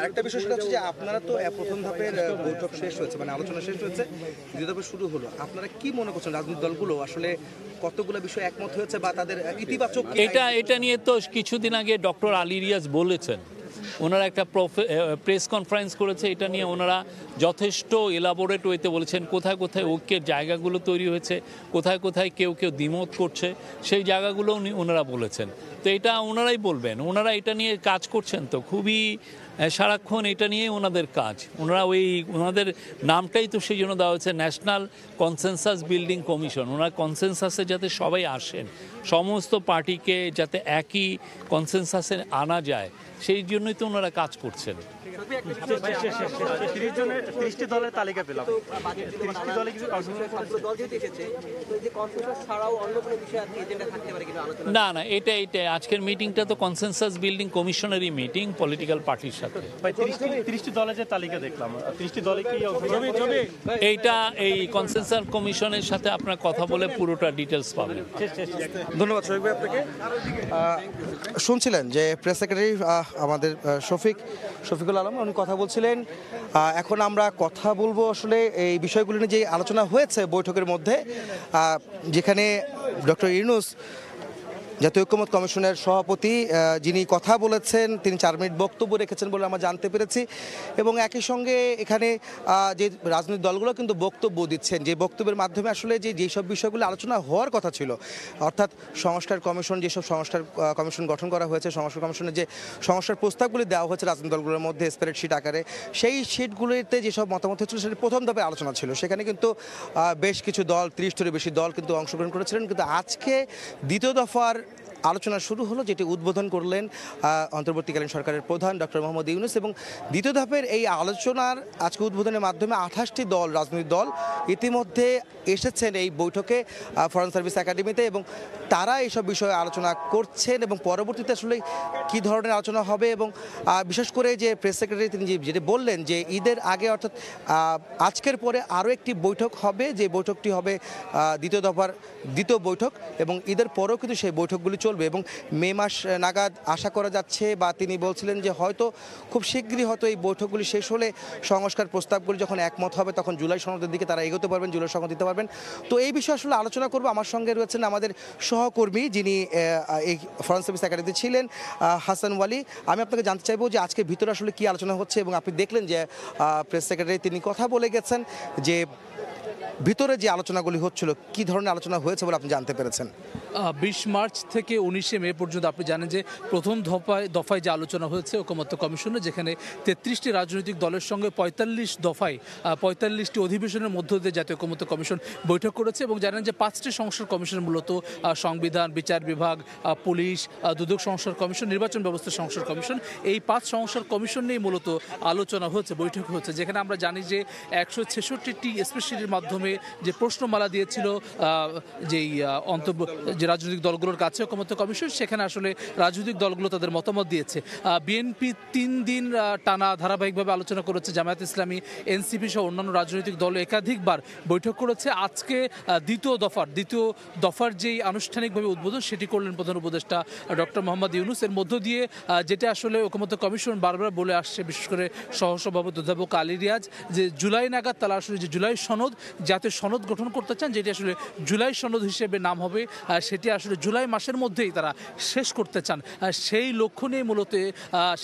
Speaker 10: আরেকটা বিষয় সেটা হচ্ছে যে আপনারা তো প্রথম ধাপের বৈঠক শেষ হয়েছে, মানে আলোচনা শেষ হয়েছে, দ্বিতীয় ধাপে শুরু হলো। আপনারা কি মনে করছেন রাজনৈতিক দলগুলো আসলে কতগুলো বিষয় একমত হয়েছে বা তাদের ইতিবাচক? এটা
Speaker 9: নিয়ে তো কিছুদিন আগে ডক্টর আলী রিয়াজ বলেছেন, ওনারা একটা প্রেস কনফারেন্স করেছে, এটা নিয়ে ওনারা যথেষ্ট এলাবোরেট ওয়েতে বলেছেন কোথায় কোথায় ঐক্যের জায়গাগুলো তৈরি হয়েছে, কোথায় কোথায় কেউ দ্বিমত করছে, সেই জায়গাগুলো ওনারা বলেছেন। তো এটা ওনারাই বলবেন, ওনারা এটা নিয়ে কাজ করছেন। তো খুবই সারাক্ষণ এটা নিয়ে ওনাদের কাজ। ওনাদের নামটাই তো সেই জন্য দেওয়া হয়েছে ন্যাশনাল কনসেনসাস বিল্ডিং কমিশন। ওনারা কনসেনসাসে যাতে সবাই আসেন, সমস্ত পার্টিকে যাতে একই কনসেনসাসে আনা যায়, সেই জন্যই তো ওনারা কাজ করছেন।
Speaker 10: 30টি দলের তালিকা পেলাম।
Speaker 9: না না, এটা আজকের মিটিংটা তো কনসেনসাস বিল্ডিং কমিশনেরই মিটিং পলিটিক্যাল পার্টির সাথে।
Speaker 10: 30টি দলের যে তালিকা দেখলাম, 30টি দলে কি
Speaker 9: এইটা এই কনসেনসাস কমিশনের সাথে আপনার কথা বলে পুরোটা ডিটেলস পাবেন।
Speaker 10: ধন্যবাদ শফিক ভাই আপনাকে। শুনছিলেন যে প্রেস সেক্রেটারি আমাদের শফিকুল আলম, উনি কথা বলছিলেন। এখন আমরা কথা বলবো আসলে এই বিষয়গুলো নিয়ে যে আলোচনা হয়েছে বৈঠকের মধ্যে, যেখানে ডক্টর ইউনূস জাতীয় ঐক্যমত্য কমিশনের সভাপতি যিনি কথা বলেছেন, তিনি 4 মিনিট বক্তব্য রেখেছেন বলে আমরা জানতে পেরেছি। এবং একই সঙ্গে এখানে যে রাজনৈতিক দলগুলো কিন্তু বক্তব্য দিচ্ছেন, যে বক্তব্যের মাধ্যমে আসলে যেসব বিষয়গুলো আলোচনা হওয়ার কথা ছিল, অর্থাৎ সংস্কার কমিশন, যেসব সংস্কার কমিশন গঠন করা হয়েছে, সংস্কার কমিশনের যে সংস্কার প্রস্তাবগুলি দেওয়া হয়েছে রাজনৈতিক দলগুলোর মধ্যে স্প্রেডশিট আকারে, সেই শিটগুলিতে যেসব মতামত হচ্ছিল সেটি প্রথম ধাপে আলোচনা ছিল। সেখানে কিন্তু বেশ কিছু দল, 30টিরও বেশি দল কিন্তু অংশগ্রহণ করেছিলেন। কিন্তু আজকে দ্বিতীয় দফার আলোচনা শুরু হলো, যেটি উদ্বোধন করলেন অন্তর্বর্তীকালীন সরকারের প্রধান ডক্টর মোহাম্মদ ইউনূস। এবং দ্বিতীয় ধাপের এই আলোচনার আজকে উদ্বোধনের মাধ্যমে 28টি দল, রাজনৈতিক দল ইতিমধ্যে এসেছেন এই বৈঠকে ফরেন সার্ভিস একাডেমিতে, এবং তারা এইসব বিষয়ে আলোচনা করছেন। এবং পরবর্তীতে আসলে কী ধরনের আলোচনা হবে, এবং বিশেষ করে যে প্রেস সেক্রেটারি তিনি যেটা বললেন যে ঈদের আগে, অর্থাৎ আজকের পরে আরও একটি বৈঠক হবে, যে বৈঠকটি হবে দ্বিতীয় দফার দ্বিতীয় বৈঠক, এবং ঈদের পরেও কিন্তু সেই বৈঠকগুলি চলবে। এবং মে মাস নাগাদ আশা করা যাচ্ছে, বা তিনি বলছিলেন যে হয়তো খুব শীঘ্রই হয়তো এই বৈঠকগুলি শেষ হলে সংস্কার প্রস্তাবগুলি যখন একমত হবে তখন জুলাই সনদের দিকে তারা এগোতে পারবেন, জুলাই সনদ দিতে পারবেন। তো এই বিষয়ে আসলে আলোচনা করবো। আমার সঙ্গে রয়েছেন আমাদের সহকর্মী, যিনি এই ফরেন সার্ভিস একাডেমিতে ছিলেন, হাসান ওয়ালি। আমি আপনাকে জানতে চাইবো যে আজকে ভিতরে আসলে কী আলোচনা হচ্ছে, এবং আপনি দেখলেন যে প্রেস সেক্রেটারি তিনি কথা বলে গেছেন যে ভিতরে যে আলোচনাগুলি হচ্ছিল, কি ধরনের আলোচনা হয়েছে বলে আপনি জানতে পেরেছেন?
Speaker 11: 20 মার্চ থেকে 19 মে পর্যন্ত আপনি জানেন যে প্রথম দফায় যে আলোচনা হয়েছে ঐকমত্য কমিশনে, যেখানে 33টি রাজনৈতিক দলের সঙ্গে 45 দফায় 45টি অধিবেশনের মধ্য দিয়ে জাতীয় ঐকমত্য কমিশন বৈঠক করেছে। এবং জানেন যে 5টি সংস্কার কমিশন, মূলত সংবিধান, বিচার বিভাগ, পুলিশ, দুদক সংস্কার কমিশন, নির্বাচন ব্যবস্থা সংস্কার কমিশন, এই 5 সংস্কার কমিশন নিয়ে মূলত আলোচনা হয়েছে, বৈঠক হয়েছে। যেখানে আমরা জানি যে 166টি স্পেশালিটির মাধ্যমে যে প্রশ্নমালা দিয়েছিল যে রাজনৈতিক দলগুলোর কাছে ঐকমত্য কমিশন, সেখানে আসলে রাজনৈতিক দলগুলো তাদের মতামত দিয়েছে। বিএনপি 3 দিন টানা ধারাবাহিকভাবে আলোচনা করেছে, জামায়াত ইসলামী, এনসিপি সহ অন্যান্য রাজনৈতিক দল একাধিকবার বৈঠক করেছে। আজকে দ্বিতীয় দফার যেই আনুষ্ঠানিকভাবে উদ্বোধন সেটি করলেন প্রধান উপদেষ্টা ডক্টর মোহাম্মদ ইউনূস। এর মধ্য দিয়ে যেটা আসলে ঐকমত্য কমিশন বারবার বলে আসছে, বিশেষ করে সহসভাপতি অধ্যাপক আলী রিয়াজ, যে জুলাই নাগাদ তারা আসলে যে জুলাই সনদ, জাতীয় সনদ গঠন করতে চান, যেটি আসলে জুলাই সনদ হিসেবে নাম হবে, সেটি আসলে জুলাই মাসের মধ্যেই তারা শেষ করতে চান। সেই লক্ষ্য নিয়ে মূলত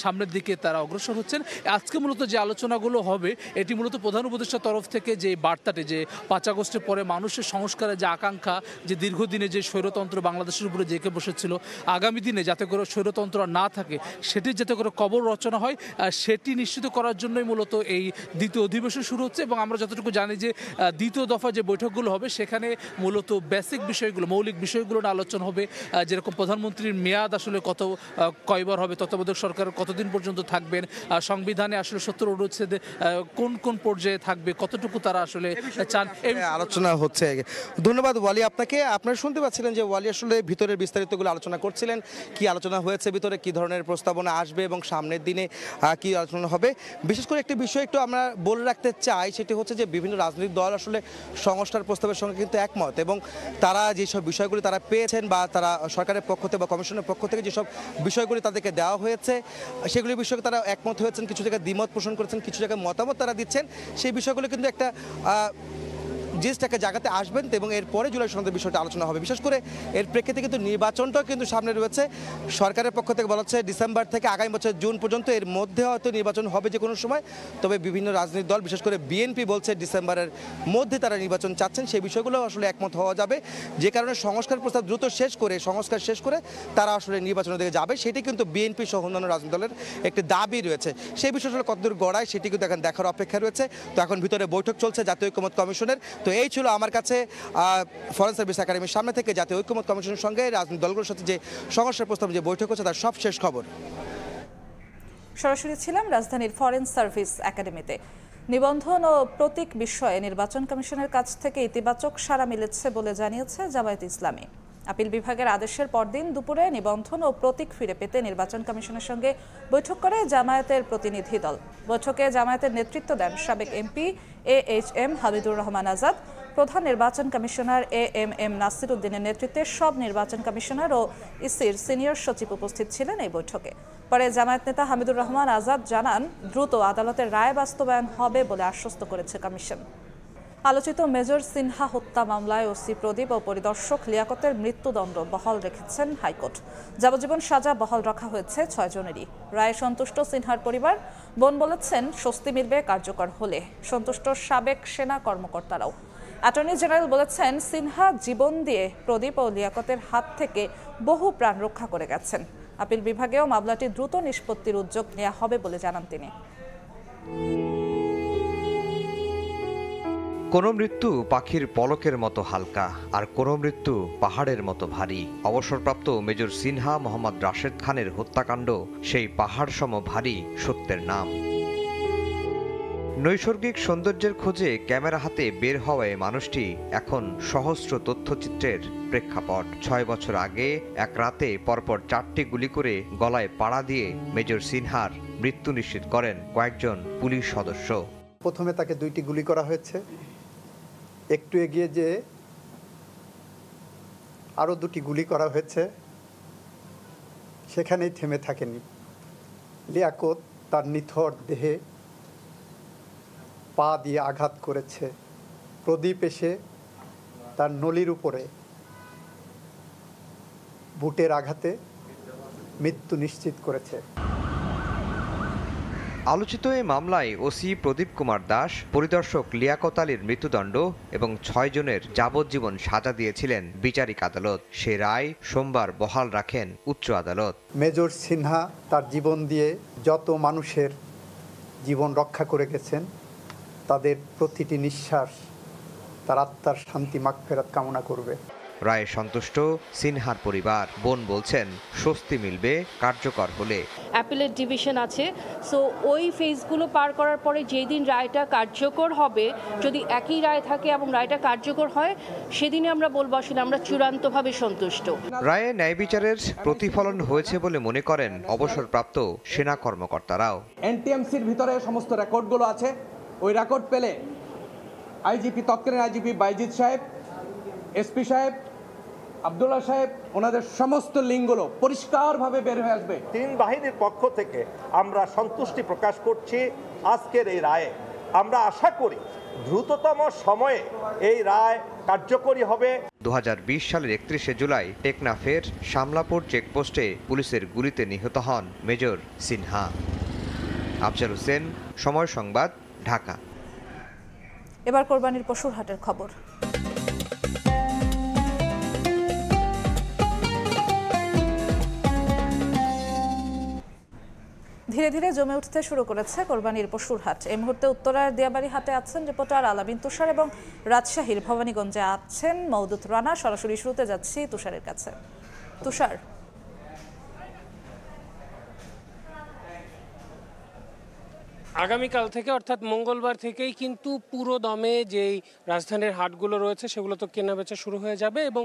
Speaker 11: সামনের দিকে তারা অগ্রসর হচ্ছেন। আজকে মূলত যে আলোচনাগুলো হবে, এটি মূলত প্রধান উপদেষ্টার তরফ থেকে যে বার্তাটি, যে 5 আগস্টের পরে মানুষের সংস্কারের যে আকাঙ্ক্ষা, যে দীর্ঘদিনে যে স্বৈরতন্ত্র বাংলাদেশের উপরে জেঁকে বসেছিল, আগামী দিনে যাতে করে স্বৈরতন্ত্র না থাকে, সেটির যাতে করে কবর রচনা হয়, সেটি নিশ্চিত করার জন্যই মূলত এই দ্বিতীয় অধিবেশন শুরু হচ্ছে। এবং আমরা যতটুকু জানি যে দ্বিতীয় দফা যে বৈঠকগুলো হবে, সেখানে মূলত বেসিক বিষয়গুলো, মৌলিক বিষয়গুলো নিয়ে আলোচনা হবে। যেরকম প্রধানমন্ত্রীর মেয়াদ আসলে কয়বার হবে, তত্ত্বাবধায়ক সরকার কতদিন পর্যন্ত থাকবেন, সংবিধানে আসলে 70 অনুচ্ছেদে কোন কোন পর্যায়ে থাকবে, কতটুকু তারা আসলে চান, এই
Speaker 10: আলোচনা হচ্ছে। ধন্যবাদ ওয়ালি আপনাকে। আপনারা শুনতে পাচ্ছিলেন যে ওয়ালি আসলে ভিতরের বিস্তারিতগুলো আলোচনা করছিলেন, কি আলোচনা হয়েছে ভিতরে, কি ধরনের প্রস্তাবনা আসবে এবং সামনের দিনে কি আলোচনা হবে। বিশেষ করে একটি বিষয় একটু আমরা বলে রাখতে চাই, সেটি হচ্ছে যে বিভিন্ন রাজনৈতিক দল আসলে সংস্কার প্রস্তাবের সঙ্গে কিন্তু একমত, এবং তারা যেসব বিষয়গুলি তারা পেয়েছেন, বা তারা সরকারের পক্ষ থেকে বা কমিশনের পক্ষ থেকে যেসব বিষয়গুলি তাদেরকে দেওয়া হয়েছে, সেগুলির বিষয়ে তারা একমত হয়েছেন, কিছু জায়গায় দ্বিমত পোষণ করেছেন, কিছু জায়গায় মতামত তারা দিচ্ছেন। সেই বিষয়গুলো কিন্তু একটা জিনিসটাকে জায়গাতে আসবেন এবং এরপরে জুলাই সনদের বিষয়টা আলোচনা হবে। বিশেষ করে এর প্রেক্ষিতে কিন্তু নির্বাচনটাও কিন্তু সামনে রয়েছে। সরকারের পক্ষ থেকে বলা হচ্ছে ডিসেম্বর থেকে আগামী বছর জুন পর্যন্ত, এর মধ্যে হয়তো নির্বাচন হবে যে কোনো সময়। তবে বিভিন্ন রাজনৈতিক দল বিশেষ করে বিএনপি বলছে ডিসেম্বরের মধ্যে তারা নির্বাচন চাচ্ছেন। সেই বিষয়গুলো আসলে একমত হওয়া যাবে, যে কারণে সংস্কার প্রস্তাব দ্রুত সংস্কার শেষ করে তারা আসলে নির্বাচনের দিকে যাবে। সেটি কিন্তু বিএনপি সহ অন্যান্য রাজনৈতিক দলের একটি দাবি রয়েছে। সেই বিষয়টা কতদূর গড়ায় সেটি কিন্তু এখন দেখার অপেক্ষা রয়েছে। তো এখন ভিতরে বৈঠক চলছে জাতীয় ঐক্যমত্য কমিশনের। তো এই ছিল আমার কাছে ফরেন সার্ভিস একাডেমির সামনে থেকে জাতীয় ঐক্যমত্য কমিশনের সঙ্গে রাজনৈতিক দলগুলোর সাথে যে সংস্কার প্রস্তাব যে বৈঠক হচ্ছে তার সব শেষ খবর।
Speaker 1: সরাসরি ছিলাম রাজধানীর ফরেন সার্ভিস একাডেমিতে। নিবন্ধন ও প্রতীক বিষয়ে নির্বাচন কমিশনের কাছ থেকে ইতিবাচক সাড়া মিলেছে বলে জানিয়েছে জামায়াতে ইসলামী। আপিল বিভাগের আদেশের পরদিন দুপুরে নিবন্ধন ও প্রতীক ফিরে পেতে নির্বাচন কমিশনের সঙ্গে বৈঠক করে জামায়াতের প্রতিনিধি দল। বৈঠকে জামায়াতের নেতৃত্ব দেন সাবেক এমপি AHM হাবিবুর রহমান আজাদ। প্রধান নির্বাচন কমিশনার AMM নাসির উদ্দিনের নেতৃত্বে সব নির্বাচন কমিশনার ও ইসির সিনিয়র সচিব উপস্থিত ছিলেন এই বৈঠকে। পরে জামায়াত নেতা হামিদুর রহমান আজাদ জানান, দ্রুত আদালতের রায় বাস্তবায়ন হবে বলে আশ্বস্ত করেছে কমিশন। আলোচিত মেজর সিনহা হত্যা মামলায় ওসি প্রদীপ ও পরিদর্শক লিয়াকতের মৃত্যুদণ্ড বহাল রেখেছেন হাইকোর্ট। যাবজ্জীবন সাজা বহাল রাখা হয়েছে 6 জনেরই। রায়ে সন্তুষ্ট সিনহার পরিবার। বোন বলেছেন স্বস্তি মিলবে কার্যকর হলে। সন্তুষ্ট সাবেক সেনা কর্মকর্তারাও। অ্যাটর্নি জেনারেল বলেছেন, সিনহা জীবন দিয়ে প্রদীপ ও লিয়াকতের হাত থেকে বহু প্রাণ রক্ষা করে গেছেন। আপিল বিভাগেও মামলাটি দ্রুত নিষ্পত্তির উদ্যোগ নেওয়া হবে বলে জানান তিনি।
Speaker 12: কোনো মৃত্যু পাখির পলকের মতো হালকা, আর কোনো মৃত্যু পাহাড়ের মতো ভারী। অবসরপ্রাপ্ত মেজর সিনহা মোহাম্মদ রাশেদ খানের হত্যাকাণ্ড সেই পাহাড় সম ভারী সত্যের নাম। নৈসর্গিক সৌন্দর্যের খোঁজে ক্যামেরা হাতে বের হওয়া এই মানুষটি এখন সহস্র তথ্যচিত্রের প্রেক্ষাপট। 6 বছর আগে এক রাতে পরপর 4টি গুলি করে গলায় পাড়া দিয়ে মেজর সিনহার মৃত্যু নিশ্চিত করেন কয়েকজন পুলিশ সদস্য।
Speaker 13: প্রথমে তাকে 2টি গুলি করা হয়েছে, একটু এগিয়ে যে আরও 2টি গুলি করা হয়েছে, সেখানেই থেমে থাকেনি। লিয়াকত তার নিথর দেহে পা দিয়ে আঘাত করেছে। প্রদীপ এসে তার নলির উপরে বুটের আঘাতে মৃত্যু নিশ্চিত করেছে।
Speaker 12: আলোচিত এই মামলায় ওসি প্রদীপ কুমার দাস, পরিদর্শক লিয়াকত আলীর মৃত্যুদণ্ড এবং 6 জনের যাবজ্জীবন সাজা দিয়েছিলেন বিচারিক আদালত। সে রায় সোমবার বহাল রাখেন উচ্চ আদালত।
Speaker 13: মেজর সিনহা তার জীবন দিয়ে যত মানুষের জীবন রক্ষা করে গেছেন, তাদের প্রতিটি নিঃশ্বাস তার আত্মার শান্তি মাগফিরাত কামনা করবে।
Speaker 12: রায়ে সন্তুষ্ট সিনহার পরিবার। বোন বলছেন স্বস্তি মিলবে কার্যকর হলে।
Speaker 14: অ্যাপিলেট ডিভিশন আছে, সো ওই ফেজগুলো পার করার পরে যেই দিন রায়টা কার্যকর হবে, যদি একই রায় থাকে এবং রায়টা কার্যকর হয়, সেদিনে আমরা বলবো আসলে আমরা চূড়ান্তভাবে সন্তুষ্ট।
Speaker 12: রায়ে ন্যায় বিচারের প্রতিফলন হয়েছে বলে মনে করেন অবসরপ্রাপ্ত সেনা কর্মকর্তারাও।
Speaker 15: এনটিএমসির ভিতরে সমস্ত রেকর্ডগুলো আছে, ওই রেকর্ড পেলে আইজিপি, তৎকালীন আইজিপি বাইজিৎ সাহেব, এসপি সাহেব, আব্দুল্লাহ সাহেব, ওনাদের সমস্ত লিঙ্কগুলো পরিষ্কারভাবে বের হয়ে আসবে।
Speaker 16: 3 বাহিনীর পক্ষ থেকে আমরা সন্তুষ্টি প্রকাশ করছি আজকের এই রায়ে। আমরা আশা করি দ্রুততম সময়ে এই রায় কার্যকরী হবে।
Speaker 12: 2020 সালের 31শে জুলাই টেকনাফের শামলাপুর চেকপোস্টে পুলিশের গুলিতে নিহত হন মেজর সিনহা। আফজাল হোসেন, সময় সংবাদ, ঢাকা।
Speaker 1: এবার কোরবানির পশুর হাটের খবর। ধীরে ধীরে জমে উঠতে শুরু করেছে কোরবানির পশুর হাট। এই মুহূর্তে উত্তরার দিয়াবাড়ি হাটে আছেন রিপোর্টার আলামিন তুষার এবং রাজশাহীর ভবানীগঞ্জে আছেন মওদুদ রানা। সরাসরি শুরুতে যাচ্ছি তুষারের কাছে। তুষার,
Speaker 17: আগামীকাল থেকে অর্থাৎ মঙ্গলবার থেকেই কিন্তু পুরো দমে যেই রাজধানীর হাটগুলো রয়েছে সেগুলো তো কেনাবেচা শুরু হয়ে যাবে এবং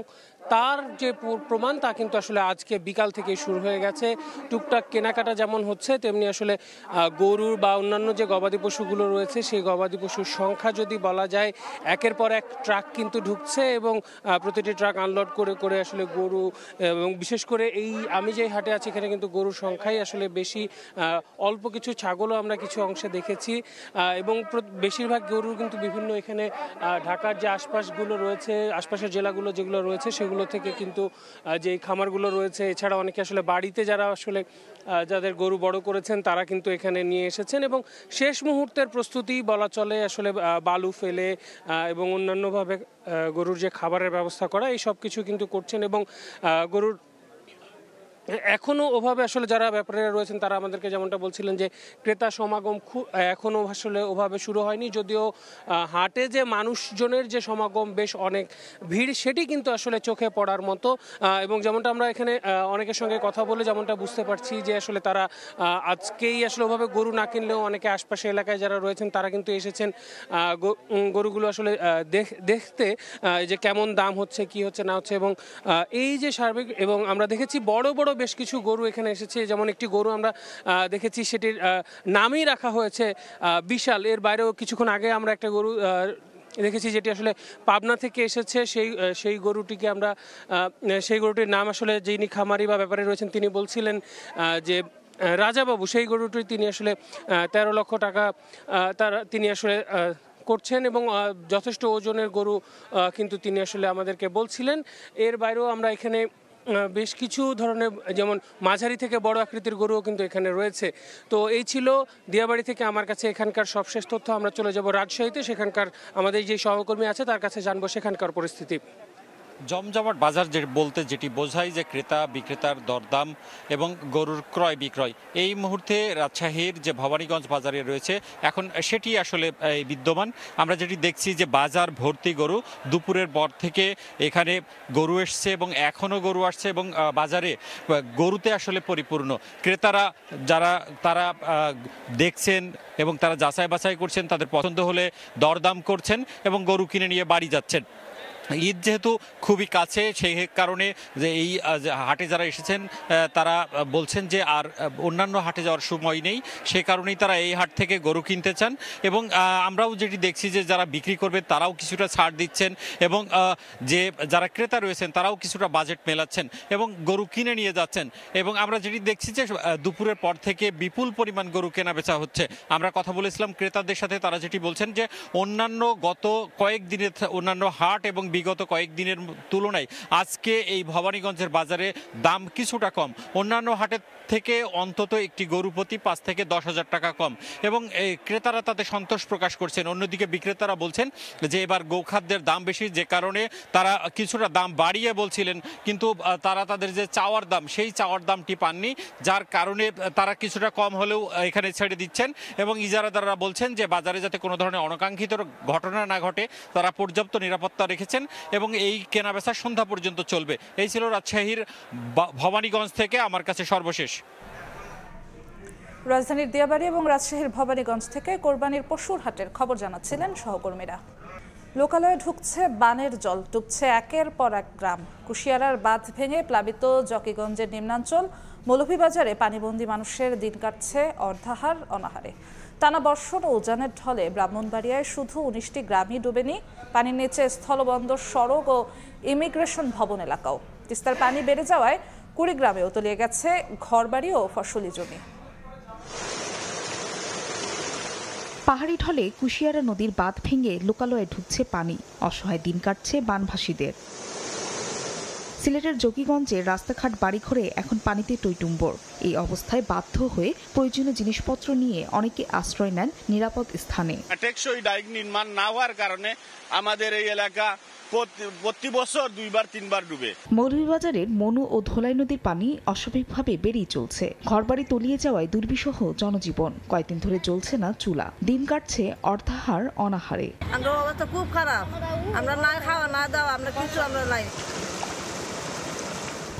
Speaker 17: তার যে প্রমাণ তা কিন্তু আসলে আজকে বিকাল থেকেই শুরু হয়ে গেছে। টুকটাক কেনাকাটা যেমন হচ্ছে তেমনি আসলে গরুর বা অন্যান্য যে গবাদি পশুগুলো রয়েছে সেই গবাদি পশুর সংখ্যা যদি বলা যায়, একের পর এক ট্রাক কিন্তু ঢুকছে এবং প্রতিটি ট্রাক আনলোড করে করে আসলে গরু, এবং বিশেষ করে আমি যে হাটে আছি এখানে কিন্তু গরুর সংখ্যাই আসলে বেশি। অল্প কিছু ছাগলও আমরা কিছু অংশে এসে দেখেছি এবং বেশিরভাগ গরু কিন্তু বিভিন্ন এখানে ঢাকার যে আশপাশগুলো রয়েছে, আশপাশের জেলাগুলো যেগুলো রয়েছে সেগুলো থেকে কিন্তু যে খামারগুলো রয়েছে, এছাড়া অনেকে আসলে বাড়িতে যারা আসলে যাদের গরু বড় করেছেন তারা কিন্তু এখানে নিয়ে এসেছেন এবং শেষ মুহূর্তের প্রস্তুতি বলা চলে আসলে বালু ফেলে এবং অন্যান্যভাবে গরুর যে খাবারের ব্যবস্থা করা এই সব কিছু কিন্তু করছেন এবং গরুর এখনও ওভাবে আসলে যারা ব্যাপারীরা রয়েছেন তারা আমাদেরকে যেমনটা বলছিলেন যে ক্রেতা সমাগম এখনও আসলে ওভাবে শুরু হয়নি, যদিও হাটে যে মানুষজনের যে সমাগম বেশ অনেক ভিড় সেটি কিন্তু আসলে চোখে পড়ার মতো এবং যেমনটা আমরা এখানে অনেকের সঙ্গে কথা বলে যেমনটা বুঝতে পারছি যে আসলে তারা আজকেই আসলে ওভাবে গরু না কিনলেও অনেকে আশপাশের এলাকায় যারা রয়েছেন তারা কিন্তু এসেছেন গরুগুলো আসলে দেখতে যে কেমন দাম হচ্ছে, কি হচ্ছে না হচ্ছে এবং এই যে সার্বিক এবং আমরা দেখেছি বড় বড় বেশ কিছু গরু এখানে এসেছে, যেমন একটি গরু আমরা দেখেছি সেটির নামই রাখা হয়েছে বিশাল। এর বাইরেও কিছুক্ষণ আগে আমরা একটা গরু দেখেছি যেটি আসলে পাবনা থেকে এসেছে, সেই গরুটিকে আমরা সেই গরুটির নাম আসলে যিনি খামারি বা ব্যাপারী রয়েছেন তিনি বলছিলেন যে রাজাবাবু, সেই গরুটি তিনি আসলে 13 লক্ষ টাকা তিনি আসলে করছেন এবং যথেষ্ট ওজনের গরু কিন্তু তিনি আসলে আমাদেরকে বলছিলেন। এর বাইরেও আমরা এখানে বেশ কিছু ধরনের যেমন মাঝারি থেকে বড় আকৃতির গরুও কিন্তু এখানে রয়েছে। তো এই ছিল দিয়াবাড়ি থেকে আমার কাছে এখানকার সবশেষ তথ্য। আমরা চলে যাব রাজশাহীতে, সেখানকার আমাদের যে সহকর্মী আছে তার কাছে জানবো সেখানকার পরিস্থিতি।
Speaker 18: জমজমাট বাজার বলতে যেটি বোঝায় যে ক্রেতা বিক্রেতার দরদাম এবং গরুর ক্রয় বিক্রয়, এই মুহূর্তে রাজশাহীর যে ভবানীগঞ্জ বাজারে রয়েছে এখন সেটি আসলে বিদ্যমান। আমরা যেটি দেখছি যে বাজার ভর্তি গরু, দুপুরের পর থেকে এখানে গরু এসছে এবং এখনও গরু আসছে এবং বাজারে গরুতে আসলে পরিপূর্ণ। ক্রেতারা যারা তারা দেখছেন এবং তারা যাচাই বাছাই করছেন, তাদের পছন্দ হলে দরদাম করছেন এবং গরু কিনে নিয়ে বাড়ি যাচ্ছেন। ঈদ যেহেতু খুবই কাছে সেই কারণে যে এই হাটে যারা এসেছেন তারা বলছেন যে আর অন্যান্য হাটে যাওয়ার সময় নেই, সে কারণেই তারা এই হাট থেকে গরু কিনতে চান এবং আমরাও যেটি দেখছি যে যারা বিক্রি করবে তারাও কিছুটা ছাড় দিচ্ছেন এবং যে যারা ক্রেতা রয়েছেন তারাও কিছুটা বাজেট মেলাচ্ছেন এবং গরু কিনে নিয়ে যাচ্ছেন এবং আমরা যেটি দেখছি যে দুপুরের পর থেকে বিপুল পরিমাণ গরু কেনা বেচা হচ্ছে। আমরা কথা বলেছিলাম ক্রেতাদের সাথে, তারা যেটি বলছেন যে অন্যান্য গত কয়েকদিনের অন্যান্য হাট এবং বিগত কয়েকদিনের তুলনায় আজকে এই ভবানীগঞ্জের বাজারে দাম কিছুটা কম, অন্যান্য হাটের থেকে অন্তত একটি গরু প্রতি 5 থেকে 10,000 টাকা কম এবং ক্রেতারা তাতে সন্তোষ প্রকাশ করছেন। অন্যদিকে বিক্রেতারা বলছেন যে এবার গোখাদ্যের দাম বেশি, যে কারণে তারা কিছুটা দাম বাড়িয়ে বলছিলেন কিন্তু তারা তাদের যে চাওয়ার দাম সেই চাওয়ার দামটি পাননি, যার কারণে তারা কিছুটা কম হলেও এখানে ছেড়ে দিচ্ছেন এবং ইজারাদাররা বলছেন যে বাজারে যাতে কোনো ধরনের অনাকাঙ্ক্ষিত ঘটনা না ঘটে তারা পর্যাপ্ত নিরাপত্তা রেখেছেন এবং এই কেনাবেচা সন্ধ্যা পর্যন্ত চলবে। এই ছিল রাজশাহীর ভবানীগঞ্জ থেকে আমার কাছে সর্বশেষ।
Speaker 1: রাজধানীর দিয়াবাড়ি এবং রাজশাহীর ভবানীগঞ্জ থেকে কোরবানির পশুর হাটের খবর জানাচ্ছিলেন সহকর্মীরা। লোকালয়ে ঢুকছে বানের জল, ডুবছে একের পর এক গ্রাম। কুশিয়ারার বাঁধ ভেঙে প্লাবিত জকিগঞ্জের নিম্নাঞ্চল, মৌলভীবাজারে পানিবন্দী মানুষের দিন কাটছে অর্ধাহার অনাহারে। টানা বর্ষণ ও উজানের ঢলে ব্রাহ্মণবাড়িয়ায় শুধু 19টি গ্রামই ডুবেনি, পানির নিচে স্থলবন্দর, সড়ক ও ইমিগ্রেশন ভবন এলাকাও। তিস্তার পানি বেড়ে যাওয়ায় কুড়িগ্রামেও তলিয়ে গেছে ঘরবাড়ি ও ফসলি জমি।
Speaker 19: পাহাড়ি ঢলে কুশিয়ারা নদীর বাঁধ ভেঙে লোকালয়ে ঢুকছে পানি, অসহায় দিন কাটছে বানভাসীদের। সিলেটের জকিগঞ্জে রাস্তাঘাট বাড়িঘরে এখন পানিতে টইটুম্বর। এই অবস্থায় বাধ্য হয়ে প্রয়োজনীয় জিনিসপত্র নিয়ে অনেকে আশ্রয় নেন নিরাপদ স্থানে।
Speaker 20: টেকসই ডাইক নির্মাণ না হওয়ার কারণে আমাদের এই এলাকা প্রতি বছর 2-3 ডুবে।
Speaker 19: মৌলভীবাজারের মনু ও ধোলাই নদীর পানি অস্বাভাবিকভাবে বেড়েই চলছে। ঘরবাড়ি তলিয়ে যাওয়ায় দুর্বিষহ জনজীবন, কয়েকদিন ধরে জ্বলছে না চুলা, দিন কাটছে অর্ধাহার অনাহারে।
Speaker 21: আমাদের অবস্থা খুব খারাপ, আমরা না খাওয়া না দাওয়া আমরা কিছু আমরা নাই।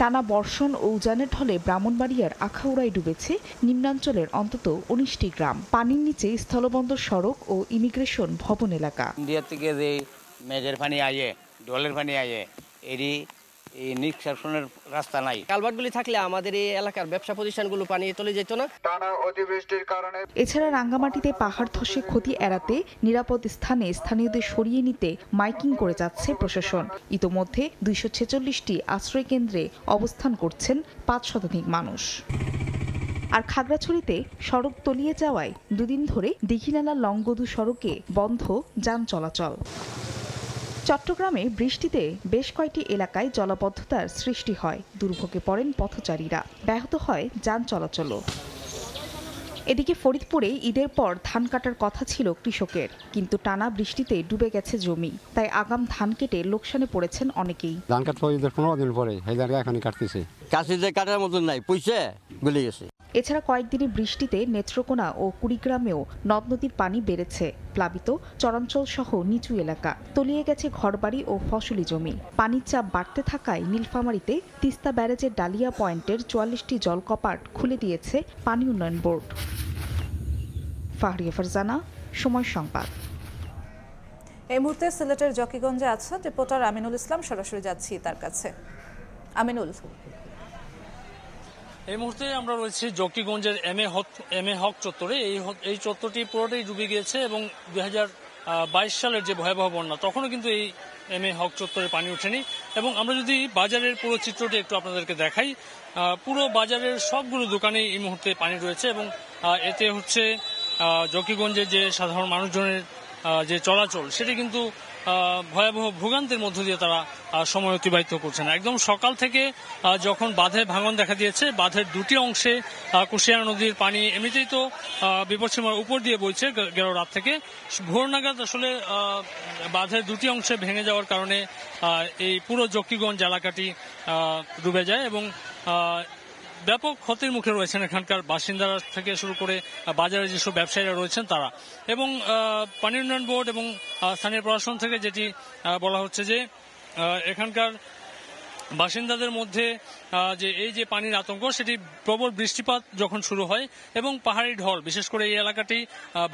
Speaker 19: টানা বর্ষণ ও উজানের ঢলে ব্রাহ্মণবাড়িয়ার আখাউড়ায় ডুবেছে নিম্নাঞ্চলের অন্তত 19টি গ্রাম। পানির নিচে স্থলবন্দর, সড়ক ও ইমিগ্রেশন ভবন এলাকা।
Speaker 22: ইন্ডিয়া থেকে যে মেঘের পানি আয়ে, ডলের পানি আয়ে, এরই এই নিষ্কাশনের রাস্তা নাই।
Speaker 23: কালভার্টগুলি থাকলে আমাদের এই এলাকার ব্যবসা প্রতিষ্ঠানগুলো পানি চলে যেত না।
Speaker 24: টানা অতিবৃষ্টির কারণে
Speaker 19: এছাড়া রাঙ্গামাটিতে পাহাড় ধসে ক্ষতি এড়াতে নিরাপদ স্থানে স্থানীয়দের সরিয়ে নিতে মাইকিং করে যাচ্ছে প্রশাসন। ইতোমধ্যে 246টি আশ্রয় কেন্দ্রে অবস্থান করছেন 5 শতাধিক মানুষ। আর খাগড়াছড়িতে সড়ক তলিয়ে যাওয়ায় দুদিন ধরে দীঘিনালা লংগদু সড়কে বন্ধ যান চলাচল। চট্টগ্রামে বৃষ্টিতে বেশ কয়েকটি এলাকায় জলাবদ্ধতার সৃষ্টি হয়, দুর্ভোগে পড়েন পথচারীরা, ব্যাহত হয় যান চলাচলও। এদিকে ফরিদপুরে ঈদের পর ধান কাটার কথা ছিল কৃষকের, কিন্তু টানা বৃষ্টিতে ডুবে গেছে জমি, তাই আগাম ধান কেটে লোকসানে পড়েছেন অনেকেই।
Speaker 2: ধান কাটলো ঈদের 15 দিন পরে, এই জায়গায় এখনই কাটতেছে, কাছে যে কাটার মতন নাই, পয়সা গলে গেছে।
Speaker 19: এছাড়া কয়েকদিনের বৃষ্টিতে নেত্রকোনা ও কুড়িগ্রামেও নদ নদীর পানি বেড়েছে, প্লাবিত চরাঞ্চল সহ নিচু এলাকা, তলিয়ে গেছে ঘরবাড়ি ও ফসলি জমি। পানির চাপ বাড়তে থাকায় নীলফামারীতে তিস্তা ব্যারেজের ডালিয়া পয়েন্টের 44টি জলকপাট খুলে দিয়েছে পানি উন্নয়ন বোর্ড। ফাহরিয়া ফারজানা, সময় সংবাদ।
Speaker 1: এই মুহূর্তে সিলেটের জকিগঞ্জে আছেন রিপোর্টার আমিনুল ইসলাম, সরাসরি যাচ্ছি তার কাছে। আমিনুল,
Speaker 3: এই মুহূর্তে আমরা রয়েছি জকিগঞ্জের এম এ হক চত্বরে। এই চত্বরটি পুরোটাই ডুবে গিয়েছে এবং 2022 সালের যে ভয়াবহ বন্যা, তখনও কিন্তু এই এম এ হক চত্বরে পানি ওঠেনি। এবং আমরা যদি বাজারের পুরো চিত্রটি একটু আপনাদেরকে দেখাই, পুরো বাজারের সবগুলো দোকানেই এই মুহূর্তে পানি রয়েছে এবং এতে হচ্ছে জকিগঞ্জের যে সাধারণ মানুষজনের যে চলাচল, সেটি কিন্তু ভয়াবহ ভোগান্তির মধ্য দিয়ে তারা সময় অতিবাহিত করছেন। একদম সকাল থেকে যখন বাঁধে ভাঙন দেখা দিয়েছে, বাঁধের দুটি অংশে কুশিয়ারা নদীর পানি এমনিতেই তো বিপদসীমার উপর দিয়ে বইছে গেল রাত থেকে, ভোর নাগাদ আসলে বাঁধের দুটি অংশে ভেঙে যাওয়ার কারণে এই পুরো জকিগঞ্জ এলাকাটি ডুবে যায় এবং ব্যাপক ক্ষতির মুখে রয়েছেন এখানকার বাসিন্দারা থেকে শুরু করে বাজারে যেসব ব্যবসায়ীরা রয়েছেন তারা। এবং পানি উন্নয়ন বোর্ড এবং স্থানীয় প্রশাসন থেকে যেটি বলা হচ্ছে যে এখানকার বাসিন্দাদের মধ্যে যে এই যে পানির আতঙ্ক, সেটি প্রবল বৃষ্টিপাত যখন শুরু হয় এবং পাহাড়ি ঢল, বিশেষ করে এই এলাকাটি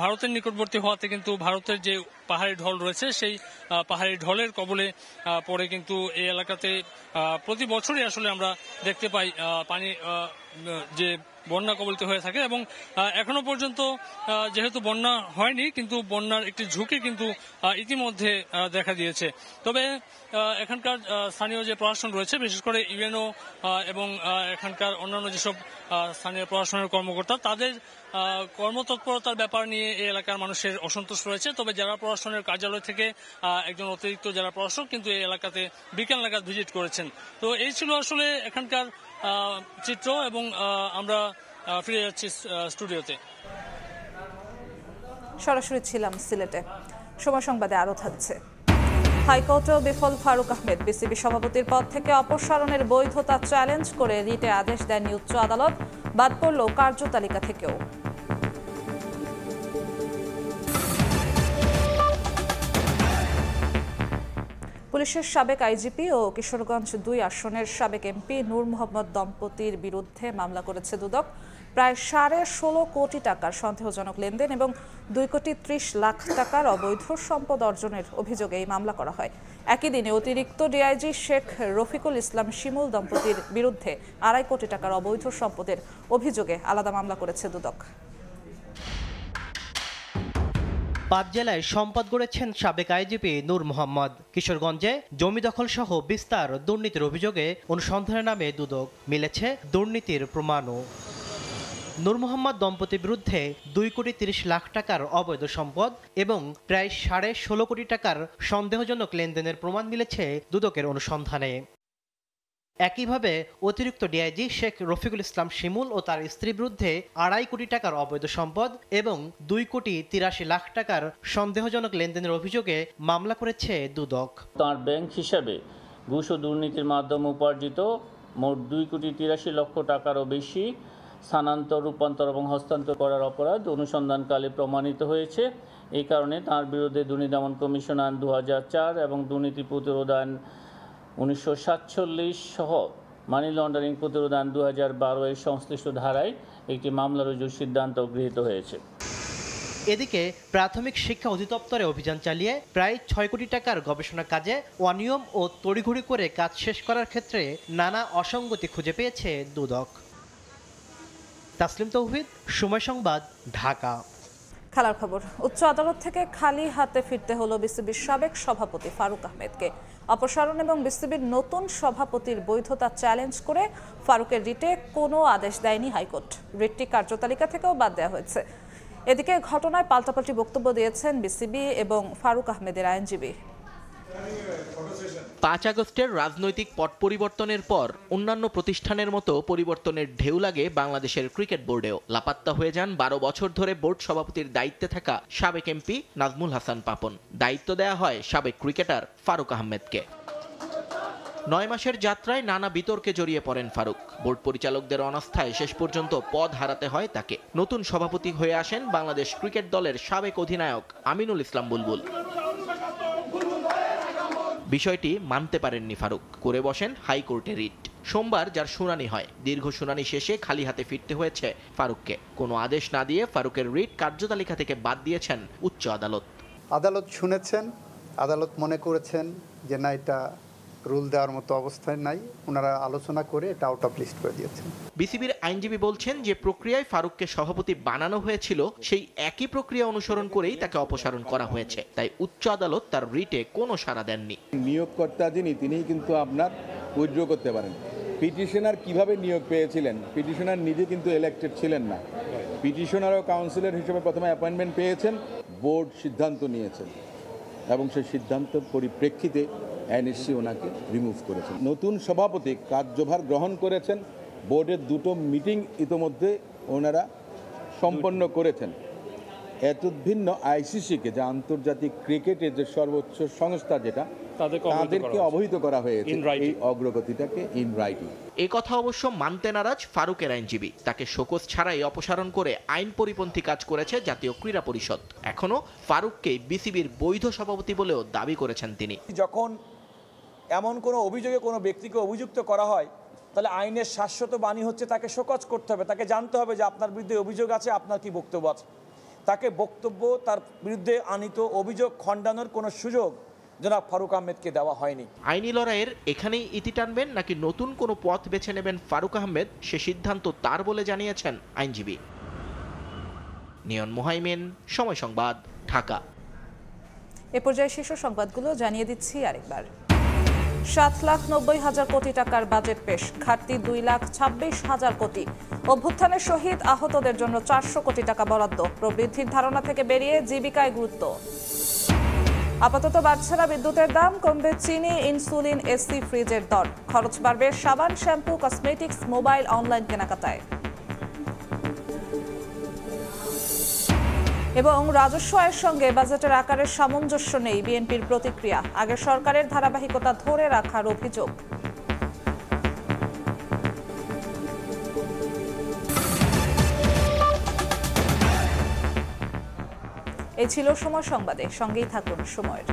Speaker 3: ভারতের নিকটবর্তী হওয়াতে কিন্তু ভারতের যে পাহাড়ি ঢল রয়েছে সেই পাহাড়ি ঢলের কবলে পড়ে কিন্তু এই এলাকাতে প্রতি বছরই আসলে আমরা দেখতে পাই পানি যে বন্যা কবলিত হয়ে থাকে। এবং এখনো পর্যন্ত যেহেতু বন্যা হয়নি, কিন্তু বন্যার একটি ঝুঁকি কিন্তু ইতিমধ্যে দেখা দিয়েছে। তবে এখানকার স্থানীয় যে প্রশাসন রয়েছে, বিশেষ করে ইউএনও এবং এখানকার অন্যান্য যেসব স্থানীয় প্রশাসনের কর্মকর্তা, তাদের কর্মতৎপরতার ব্যাপার নিয়ে এই এলাকার মানুষের অসন্তোষ রয়েছে। তবে জেলা প্রশাসনের কার্যালয় থেকে একজন অতিরিক্ত জেলা প্রশাসক কিন্তু এই এলাকাতে বিকেল নাগাদ ভিজিট করেছেন। তো এই ছিল আসলে এখানকার চিত্র এবং আমরা ফিরে যাচ্ছি স্টুডিওতে।
Speaker 1: সরাসরি ছিলাম সিলেটে। সময় সংবাদে আরো থাকছে। হাইকোর্টে বিফল ফারুক আহমেদ, বিসিবি সভাপতির পদ থেকে অপসারণের বৈধতা চ্যালেঞ্জ করে রিটে আদেশ দেয়নি উচ্চ আদালত, বাদ পড়ল কার্যতালিকা থেকেও। পুলিশের সাবেক আইজিপি ও কিশোরগঞ্জ 2 আসনের সাবেক এমপি নূর মোহাম্মদ দম্পতির বিরুদ্ধে মামলা করেছে দুদক। প্রায় 16.5 কোটি টাকার সন্দেহজনক লেনদেন এবং 2,30,00,000 টাকার অবৈধ সম্পদ অর্জনের অভিযোগে এই মামলা করা হয়। একই দিনে অতিরিক্ত ডিআইজি শেখ রফিকুল ইসলাম শিমুল দম্পতির বিরুদ্ধে 2.5 কোটি টাকার অবৈধ সম্পদের অভিযোগে আলাদা মামলা করেছে দুদক।
Speaker 4: 5 জেলায় সম্পদ গড়েছেন সাবেক আইজিপি নূর মোহাম্মদ। কিশোরগঞ্জে জমি দখল সহ বিস্তার দুর্নীতির অভিযোগে অনুসন্ধানের নামে দুদক, মিলেছে দুর্নীতির প্রমাণও। নূর মোহাম্মদ দম্পতির বিরুদ্ধে 2,30,00,000 টাকার অবৈধ সম্পদ এবং প্রায় 16.5 কোটি টাকার সন্দেহজনক লেনদেনের প্রমাণ মিলেছে দুদকের অনুসন্ধানে। একইভাবে অতিরিক্ত ডিআইজি শেখ রফিকুল ইসলাম শিমুল ও তার স্ত্রীর বিরুদ্ধে 2.5 কোটি টাকার অবৈধ সম্পদ এবং 2,83,00,000 টাকার সন্দেহজনক লেনদেনের অভিযোগে মামলা করেছে দুদক।
Speaker 6: তার ব্যাংক হিসাবে ঘুষ ও দুর্নীতির মাধ্যমে উপার্জিত মোট 2,83,00,000 টাকারও বেশি স্থানান্তর, রূপান্তর এবং হস্তান্তর করার অপরাধ অনুসন্ধানকালে প্রমাণিত হয়েছে। এই কারণে তার বিরুদ্ধে দুর্নীতি দমন কমিশন আইন 2004 এবং দুর্নীতি প্রতিরোধ আইন 1947 সহ মানি লন্ডারিং প্রতিরোধ আইন 2012 এর সংশ্লিষ্ট ধারায় একটি মামলা রুজুর সিদ্ধান্ত গৃহীত হয়েছে।
Speaker 4: এদিকে প্রাথমিক শিক্ষা অধিদপ্তরে অভিযান চালিয়ে প্রায় 6 কোটি টাকার গবেষণা কাজে অনিয়ম ও তড়িঘড়ি করে কাজ শেষ করার ক্ষেত্রে নানা অসঙ্গতি খুঁজে পেয়েছে দুদক। তাসলিম তৌহিদ, সময় সংবাদ, ঢাকা।
Speaker 1: খেলার খবর, উচ্চ আদালত থেকে খালি হাতে ফিরতে হলো বিসিবির সাবেক সভাপতি ফারুক আহমেদকে। অপসারণ এবং বিসিবির নতুন সভাপতির বৈধতা চ্যালেঞ্জ করে ফারুকের রিটে কোনো আদেশ দেয়নি হাইকোর্ট। রিটটি কার্যতালিকা থেকেও বাদ দেওয়া হয়েছে। এদিকে ঘটনায় পাল্টাপাল্টি বক্তব্য দিয়েছেন বিসিবি এবং ফারুক আহমেদের আইনজীবী।
Speaker 4: 5 আগস্টের রাজনৈতিক পট পরিবর্তনের পর অন্যান্য প্রতিষ্ঠানের মতো পরিবর্তনের ঢেউ লাগে বাংলাদেশের ক্রিকেট বোর্ডেও। লাপাত্তা হয়ে যান 12 বছর ধরে বোর্ড সভাপতির দায়িত্বে থাকা সাবেক এমপি নাজমুল হাসান পাপন। দায়িত্ব দেয়া হয় সাবেক ক্রিকেটার ফারুক আহমেদকে। 9 মাসের যাত্রায় নানা বিতর্কে জড়িয়ে পড়েন ফারুক। বোর্ড পরিচালকদের অনাস্থায় শেষ পর্যন্ত পদ হারাতে হয় তাকে। নতুন সভাপতি হয়ে আসেন বাংলাদেশ ক্রিকেট দলের সাবেক অধিনায়ক আমিনুল ইসলাম বুলবুল। বিষয়টি মানতে পারেননি ফারুক, করে বসেন হাইকোর্টে রিট। সোমবার যার শুনানি হয়। দীর্ঘ শুনানি শেষে খালি হাতে ফিরতে হয়েছে ফারুককে। কোনো আদেশ না দিয়ে ফারুকের রিট কার্যতালিকা থেকে বাদ দিয়েছেন উচ্চ আদালত।
Speaker 13: আদালত শুনেছেন, আদালত মনে করেছেন যে না, এটা রুল দেওয়ার মতো অবস্থায় নাই। ওনারা আলোচনা করে এটা আউট অফ লিস্ট করে দিয়েছেন।
Speaker 4: বিসিবির আইনজীবী বলছেন যে প্রক্রিয়ায় ফারুককে সভাপতি বানানো হয়েছিল সেই একই প্রক্রিয়া অনুসরণ করেই তাকে অপসারণ করা হয়েছে। তাই উচ্চ আদালত তার রিটে কোনো সাড়া দেননি।
Speaker 5: নিয়োগকর্তা যিনি, তিনিই কিন্তু আপনার উইথড্র করতে পারেন। পিটিশনার কিভাবে নিয়োগ পেয়েছিলেন? পিটিশনার নিজে কিন্তু ইলেক্টেড ছিলেন না। পিটিশনার ও কাউন্সিলর হিসেবে প্রথমে অ্যাপয়েন্টমেন্ট পেয়েছেন, বোর্ড সিদ্ধান্ত নিয়েছেন এবং সেই সিদ্ধান্তের পরিপ্রেক্ষিতে এনএসসি ওনাকে রিমুভ করেছেন। নতুন সভাপতি কার্যভার গ্রহণ করেছেন। বোর্ডের 2টো মিটিং ইতোমধ্যে ওনারা সম্পন্ন করেছেন। এতদ্ভিন্ন আইসিসিকে, যে আন্তর্জাতিক ক্রিকেটের যে সর্বোচ্চ সংস্থা, যেটা তাদেরকে অবহিত করা হয়েছে এই অগ্রগতিটাকে ইন রাইটিং।
Speaker 4: এই কথা অবশ্য মানতে নারাজ ফারুকের আইনজীবী। তাকে শোকজ ছাড়াই অপসারণ করে আইন পরিপন্থী কাজ করেছে জাতীয় ক্রীড়া পরিষদ। এখনো ফারুককে বিসিবির বৈধ সভাপতি বলেও দাবি করেছেন তিনি।
Speaker 7: যখন এমন কোনো অভিযোগে কোনো ব্যক্তিকে অভিযুক্ত করা হয়, তাহলে আইনের শাশ্বত বাণী হচ্ছে তাকে শোকজ করতে হবে। তাকে জানতে হবে যে আপনার বিরুদ্ধে অভিযোগ আছে, আপনার কি বক্তব্য আছে। তাকে বক্তব্য, তার বিরুদ্ধে আনিত অভিযোগ খণ্ডানোর কোনো সুযোগ জনাব ফারুক আহমেদকে দেওয়া হয়নি।
Speaker 4: আইনি লড়াইয়ের এখানেই ইতি টানবেন নাকি নতুন কোনো পথ বেছে নেবেন ফারুক আহমেদ, সে সিদ্ধান্ত তার বলে জানিয়েছেন আইনজীবী। নিয়ন মুহাইমিন, সময় সংবাদ, ঢাকা।
Speaker 1: এ পর্যায়ে শীর্ষ সংবাদগুলো জানিয়ে দিচ্ছি আরেকবার। 7,90,000 কোটি টাকার বাজেট পেশ, ঘাটতি 2,26,000 কোটি। অভ্যুত্থানের শহীদ আহতদের জন্য 400 কোটি টাকা বরাদ্দ। প্রবৃদ্ধির ধারণা থেকে বেরিয়ে জীবিকায় গুরুত্ব। আপাতত বাড়ছে না বিদ্যুতের দাম, কমবে চিনি, ইনসুলিন, এসি, ফ্রিজের দর। খরচ বাড়বে সাবান, শ্যাম্পু, কসমেটিক্স, মোবাইল, অনলাইন কেনাকাটায়। এবং রাজস্ব আয়ের সঙ্গে বাজেটের আকারের সামঞ্জস্য নেই, বিএনপির প্রতিক্রিয়া। আগের সরকারের ধারাবাহিকতা ধরে রাখার অভিযোগ। এই ছিল সময় সংবাদে, সঙ্গেই থাকুন সময়ের।